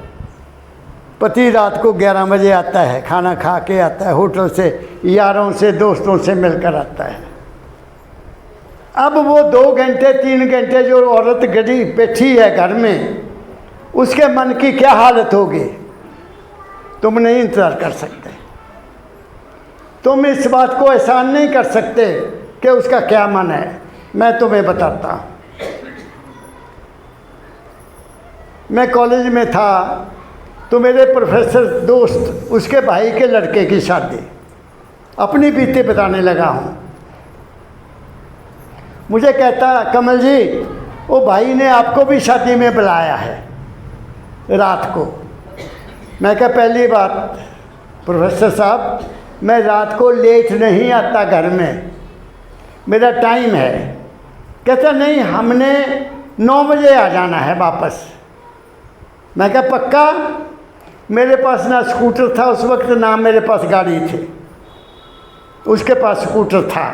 पति रात को 11 बजे आता है, खाना खा के आता है, होटल से यारों से दोस्तों से मिलकर आता है। अब वो 2 घंटे 3 घंटे जो औरत गड़ी बैठी है घर में, उसके मन की क्या हालत होगी? तुम नहीं इंतज़ार कर सकते। तुम इस बात को एहसान नहीं कर सकते कि उसका क्या मन है। मैं तुम्हें बताता हूँ। मैं कॉलेज में था तो मेरे प्रोफेसर दोस्त, उसके भाई के लड़के की शादी, अपनी बीते बताने लगा हूँ। मुझे कहता, कमल जी, वो भाई ने आपको भी शादी में बुलाया है रात को। मैं कहा, पहली बात प्रोफेसर साहब, मैं रात को लेट नहीं आता घर में, मेरा टाइम है। कहता, नहीं, हमने 9 बजे आ जाना है वापस। मैं कहा, पक्का? मेरे पास ना स्कूटर था उस वक्त, ना मेरे पास गाड़ी थी, उसके पास स्कूटर था।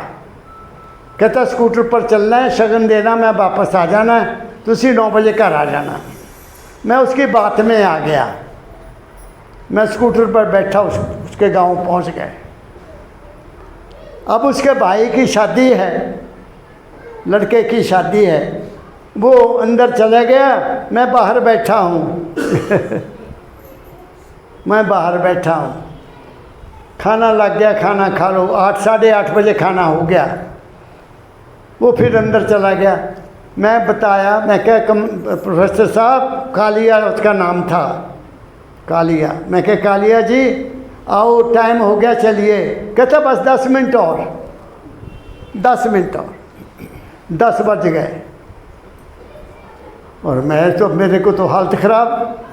कहता, स्कूटर पर चलना है, शगन देना, मैं वापस आ जाना है, तुसी 9 बजे घर आ जाना। मैं उसकी बात में आ गया। मैं स्कूटर पर बैठा, उसके गांव पहुंच गए। अब उसके भाई की शादी है, लड़के की शादी है। वो अंदर चला गया, मैं बाहर बैठा हूँ। मैं बाहर बैठा हूँ। खाना लग गया, खाना खा लो। 8 साढ़े 8 बजे खाना हो गया। वो फिर अंदर चला गया। मैं बताया, मैं क्या प्रोफेसर साहब, कालिया उसका नाम था, कालिया। मैं क्या, कालिया जी आओ, टाइम हो गया, चलिए। कहता, बस 10 मिनट और, 10 मिनट और। 10 बज गए और मैं तो, मेरे को तो हालत ख़राब।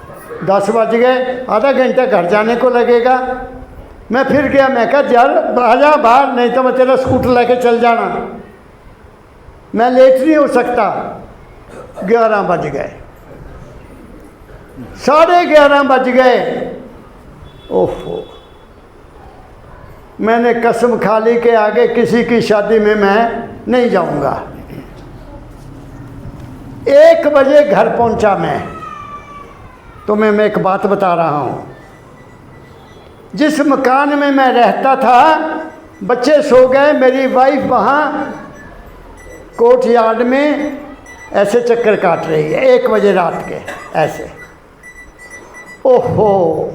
10 बज गए, आधा घंटा घर जाने को लगेगा। मैं फिर गया। मैं कहा, यार आ जा बाहर, नहीं तो मैं तेरा स्कूटर लेके चल जाना, मैं लेट नहीं हो सकता। 11 बज गए, 11:30 बज गए। ओहो, मैंने कसम खा ली कि आगे किसी की शादी में मैं नहीं जाऊंगा। 1 बजे घर पहुंचा मैं। तुम्हें मैं एक बात बता रहा हूं। जिस मकान में मैं रहता था, बच्चे सो गए, मेरी वाइफ वहाँ कोर्ट यार्ड में ऐसे चक्कर काट रही है 1 बजे रात के, ऐसे। ओहो,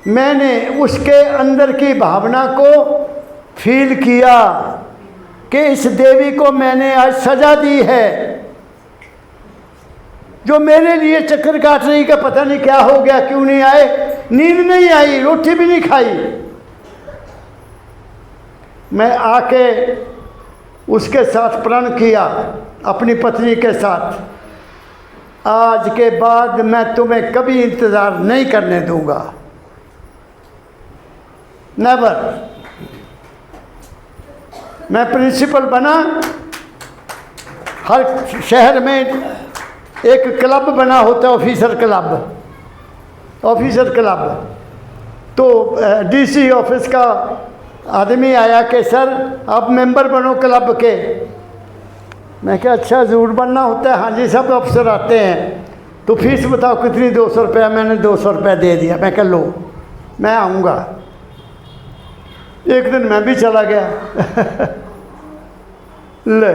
मैंने उसके अंदर की भावना को फील किया कि इस देवी को मैंने आज सजा दी है, जो मेरे लिए चक्कर काट रही का पता नहीं क्या हो गया, क्यों नहीं आए, नींद नहीं आई, रोटी भी नहीं खाई। मैं आके उसके साथ प्रण किया, अपनी पत्नी के साथ, आज के बाद मैं तुम्हें कभी इंतज़ार नहीं करने दूंगा, नेवर। मैं प्रिंसिपल बना, हर शहर में एक क्लब बना होता है, ऑफिसर क्लब। तो डीसी ऑफिस का आदमी आया कि सर आप मेंबर बनो क्लब के। मैं क्या अच्छा ज़रूर बनना होता है? हाँ जी, सब अफसर आते हैं। तो फीस बताओ कितनी? 200 रुपया। मैंने 200 रुपया दे दिया। मैं कह लो मैं आऊँगा। एक दिन मैं भी चला गया ले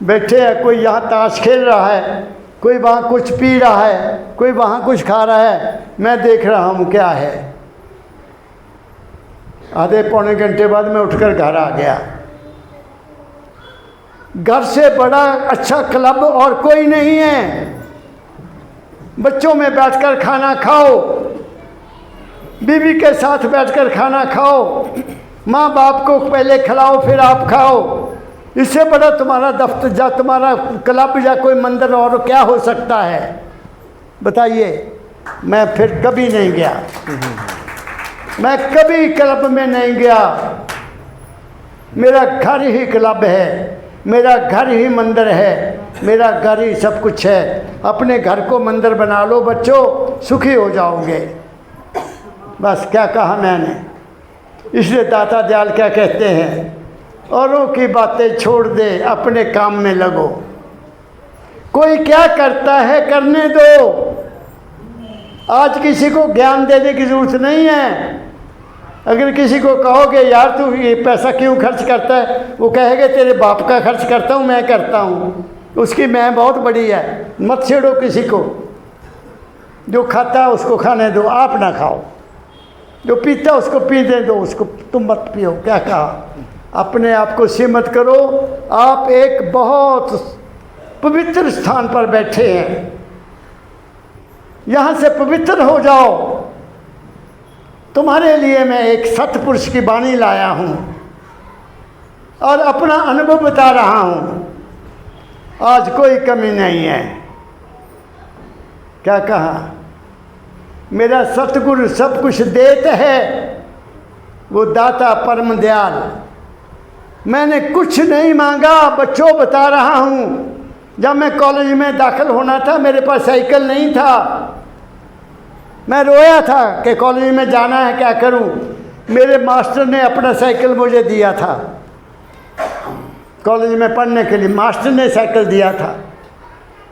बैठे हैं, कोई यहाँ ताश खेल रहा है, कोई वहाँ कुछ पी रहा है, कोई वहाँ कुछ खा रहा है, मैं देख रहा हूँ क्या है। आधे पौने घंटे बाद मैं उठकर घर आ गया। घर से बड़ा अच्छा क्लब और कोई नहीं है। बच्चों में बैठकर खाना खाओ, बीवी के साथ बैठकर खाना खाओ, माँ बाप को पहले खिलाओ फिर आप खाओ। इससे बड़ा तुम्हारा दफ्तर या तुम्हारा क्लब या कोई मंदिर और क्या हो सकता है? बताइए। मैं फिर कभी नहीं गया, मैं कभी क्लब में नहीं गया। मेरा घर ही क्लब है, मेरा घर ही मंदिर है, मेरा घर ही सब कुछ है। अपने घर को मंदिर बना लो बच्चों, सुखी हो जाओगे। बस क्या कहा मैंने। इसलिए दाता दयाल क्या कहते हैं, औरों की बातें छोड़ दे, अपने काम में लगो। कोई क्या करता है करने दो। आज किसी को ज्ञान देने की ज़रूरत नहीं है। अगर किसी को कहोगे यार तू ये पैसा क्यों खर्च करता है, वो कहेगा तेरे बाप का खर्च करता हूँ, मैं करता हूँ, उसकी मैं बहुत बड़ी है। मत छेड़ो किसी को। जो खाता है उसको खाने दो, आप ना खाओ। जो पीता उसको पीने दो, उसको तुम मत पियो। क्या कहा? अपने आप को सीमित करो। आप एक बहुत पवित्र स्थान पर बैठे हैं, यहाँ से पवित्र हो जाओ। तुम्हारे लिए मैं एक सत्पुरुष की वाणी लाया हूँ और अपना अनुभव बता रहा हूँ। आज कोई कमी नहीं है। क्या कहा? मेरा सतगुरु सब कुछ देता है, वो दाता परम दयाल। मैंने कुछ नहीं मांगा बच्चों, बता रहा हूँ। जब मैं कॉलेज में दाखिल होना था मेरे पास साइकिल नहीं था। मैं रोया था कि कॉलेज में जाना है, क्या करूँ। मेरे मास्टर ने अपना साइकिल मुझे दिया था कॉलेज में पढ़ने के लिए, मास्टर ने साइकिल दिया था।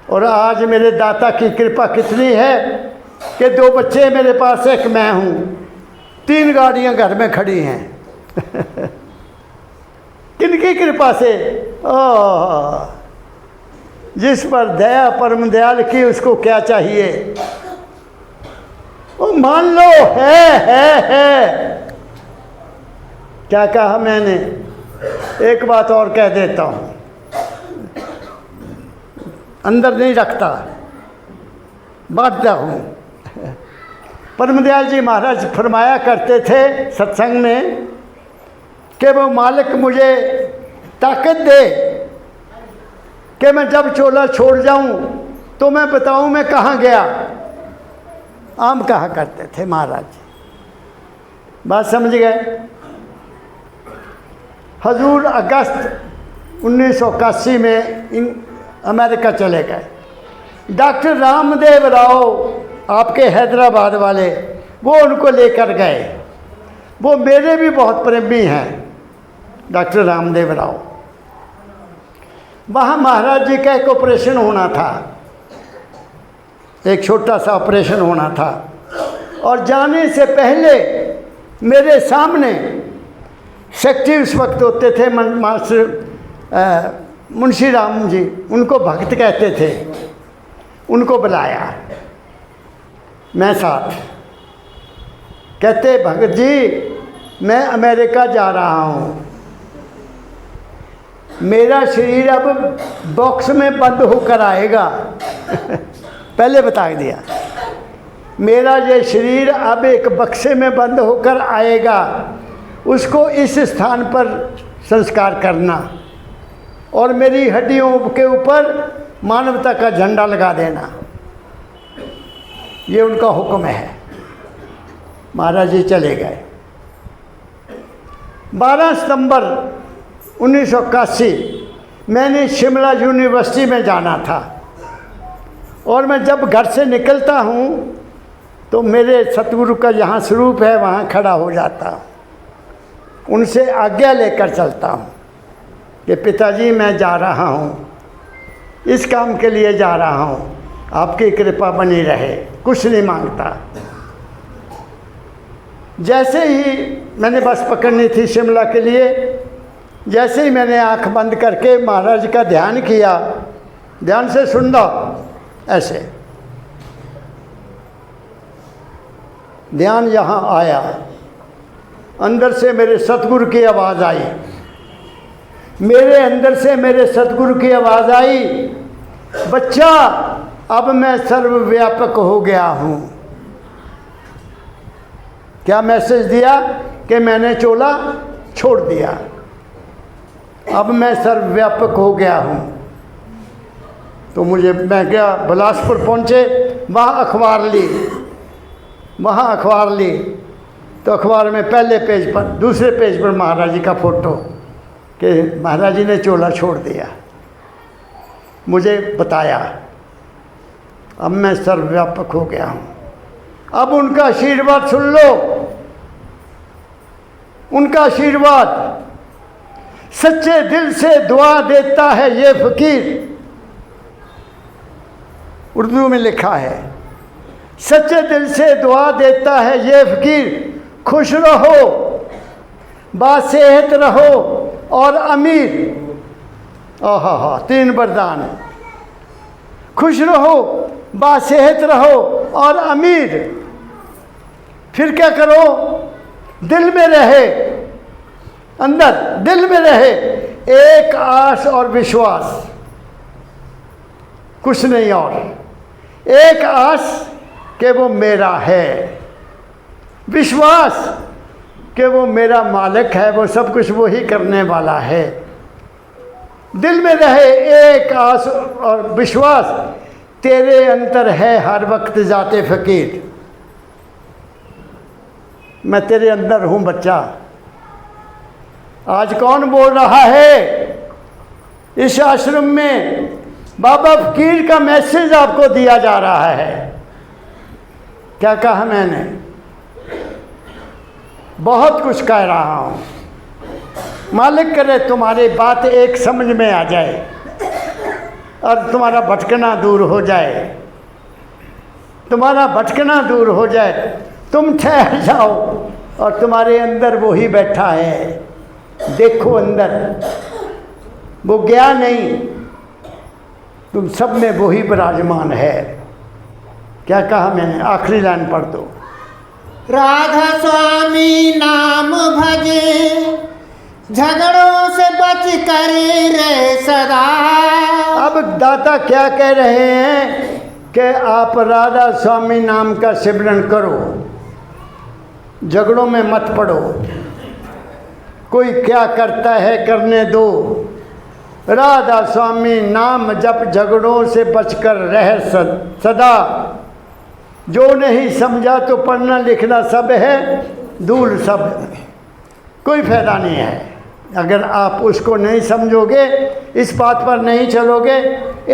और आज मेरे दाता की कृपा कितनी है कि 2 बच्चे मेरे पास, एक मैं हूँ, 3 गाड़ियाँ घर में खड़ी हैं किनकी कृपा से? जिस पर दया परम दयाल की, उसको क्या चाहिए? वो मान लो है। क्या कहा मैंने? एक बात और कह देता हूँ, अंदर नहीं रखता, बांटता हूँ। परम दयाल जी महाराज फरमाया करते थे सत्संग में कि वो मालिक मुझे ताकत दे कि मैं जब चोला छोड़ जाऊं तो मैं बताऊं मैं कहाँ गया। आम कहा करते थे महाराज। बात समझ गए? हजूर अगस्त 1981 में अमेरिका चले गए। डॉक्टर रामदेव राव आपके हैदराबाद वाले, वो उनको लेकर गए। वो मेरे भी बहुत प्रेमी हैं, डॉक्टर रामदेव राव। वहाँ महाराज जी का एक ऑपरेशन होना था, एक छोटा सा ऑपरेशन होना था। और जाने से पहले मेरे सामने सेक्रेटरी उस वक्त होते थे मास्टर मुंशी राम जी, उनको भक्त कहते थे, उनको बुलाया, मैं साथ। कहते भगत जी मैं अमेरिका जा रहा हूँ, मेरा शरीर अब बॉक्स में बंद होकर आएगा पहले बता दिया, मेरा ये शरीर अब एक बक्से में बंद होकर आएगा, उसको इस स्थान पर संस्कार करना और मेरी हड्डियों के ऊपर मानवता का झंडा लगा देना, ये उनका हुक्म है। महाराज जी चले गए। 12 सितंबर 1981 मैंने शिमला यूनिवर्सिटी में जाना था और मैं जब घर से निकलता हूँ तो मेरे सतगुरु का जहाँ स्वरूप है वहाँ खड़ा हो जाता हूँ, उनसे आज्ञा लेकर चलता हूँ कि पिताजी मैं जा रहा हूँ, इस काम के लिए जा रहा हूँ, आपकी कृपा बनी रहे, कुछ नहीं मांगता। जैसे ही मैंने बस पकड़नी थी शिमला के लिए, जैसे ही मैंने आंख बंद करके महाराज का ध्यान किया, ध्यान से सुन लो, ऐसे ध्यान यहाँ आया, अंदर से मेरे सतगुरु की आवाज़ आई, मेरे अंदर से मेरे सतगुरु की आवाज़ आई, बच्चा अब मैं सर्वव्यापक हो गया हूँ। क्या मैसेज दिया कि मैंने चोला छोड़ दिया, अब मैं सर्वव्यापक हो गया हूँ। तो मैं गया बिलासपुर पहुँचे, वहाँ अखबार ली तो अखबार में पहले पेज पर, दूसरे पेज पर महाराज जी का फ़ोटो कि महाराज जी ने चोला छोड़ दिया। मुझे बताया अब मैं सर्वव्यापक हो गया हूँ। अब उनका आशीर्वाद सुन लो, उनका आशीर्वाद, सच्चे दिल से दुआ देता है ये फकीर, उर्दू में लिखा है, सच्चे दिल से दुआ देता है ये फकीर, खुश रहो, बासेहत रहो और अमीर। आहा, 3 वरदान, खुश रहो, बासेहत रहो और अमीर। फिर क्या करो, दिल में रहे, अंदर दिल में रहे एक आस और विश्वास, कुछ नहीं और, एक आस कि वो मेरा है, विश्वास कि वो मेरा मालिक है, वो सब कुछ वो ही करने वाला है। दिल में रहे एक आस और विश्वास, तेरे अंदर है हर वक्त जाते फ़कीर। मैं तेरे अंदर हूँ बच्चा। आज कौन बोल रहा है इस आश्रम में? बाबा फ़कीर का मैसेज आपको दिया जा रहा है। क्या कहा मैंने? बहुत कुछ कह रहा हूँ। मालिक करे तुम्हारी बात एक समझ में आ जाए और तुम्हारा भटकना दूर हो जाए, तुम्हारा भटकना दूर हो जाए, तुम ठहर जाओ और तुम्हारे अंदर वो ही बैठा है। देखो अंदर, वो गया नहीं, तुम सब में वो ही विराजमान है। क्या कहा मैंने? आखिरी लाइन पढ़ दो। राधा स्वामी नाम भजे, झगड़ों से बच कर रहे सदा। अब दाता क्या कह रहे हैं कि आप राधा स्वामी नाम का सिमरन करो, झगड़ों में मत पड़ो। कोई क्या करता है करने दो, राधा स्वामी नाम जप, झगड़ों से बचकर रह सदा। जो नहीं समझा तो पढ़ना लिखना सब है, धूल सब, कोई फायदा नहीं है। अगर आप उसको नहीं समझोगे, इस बात पर नहीं चलोगे,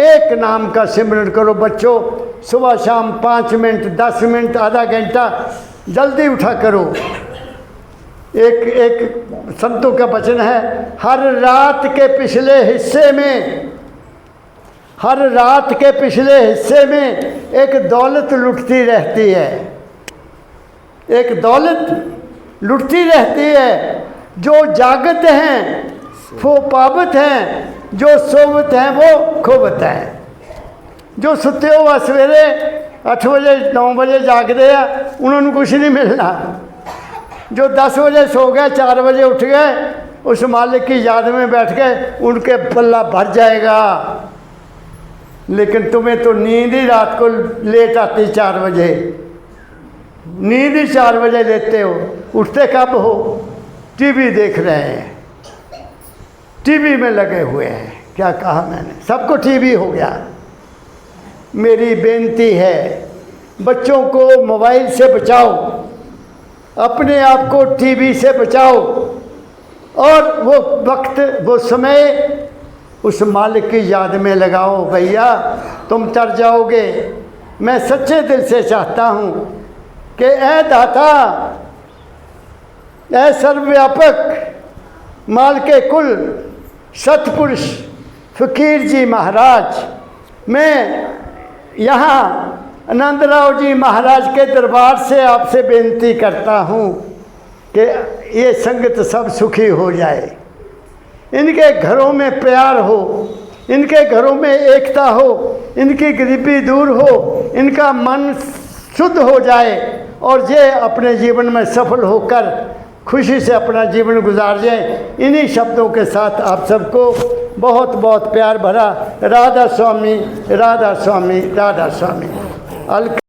एक नाम का सिमरन करो बच्चों। सुबह शाम 5 मिनट, 10 मिनट, आधा घंटा जल्दी उठा करो। एक संतों का वचन है, हर रात के पिछले हिस्से में, हर रात के पिछले हिस्से में एक दौलत लुटती रहती है, एक दौलत लुटती रहती है। जो जागत हैं वो पावत हैं, जो सोवत हैं वो खोवत हैं। जो सुते हो सवेरे 8 बजे 9 बजे जागते हैं, उन्होंने कुछ नहीं मिलना। जो 10 बजे सो गए 4 बजे उठ गए, उस मालिक की याद में बैठ गए, उनके पल्ला भर जाएगा। लेकिन तुम्हें तो नींद ही रात को लेट आती 4 बजे, नींद ही 4 बजे लेते हो, उठते कब हो? टीवी देख रहे हैं, टीवी में लगे हुए हैं। क्या कहा मैंने? सबको टीवी हो गया। मेरी बेनती है, बच्चों को मोबाइल से बचाओ, अपने आप को टीवी से बचाओ, और वो वक्त, वो समय उस मालिक की याद में लगाओ। भैया तुम तर जाओगे। मैं सच्चे दिल से चाहता हूँ कि ऐ दाता, ऐ सर्वव्यापक, माल के कुल, सतपुरुष फ़कीर जी महाराज, मैं यहाँ आनंदराव जी महाराज के दरबार से आपसे बेनती करता हूँ कि ये संगत सब सुखी हो जाए, इनके घरों में प्यार हो, इनके घरों में एकता हो, इनकी गरीबी दूर हो, इनका मन शुद्ध हो जाए, और ये अपने जीवन में सफल होकर खुशी से अपना जीवन गुजार जाए। इन्हीं शब्दों के साथ आप सबको बहुत बहुत प्यार भरा राधा स्वामी, राधा स्वामी, राधा स्वामी। अलका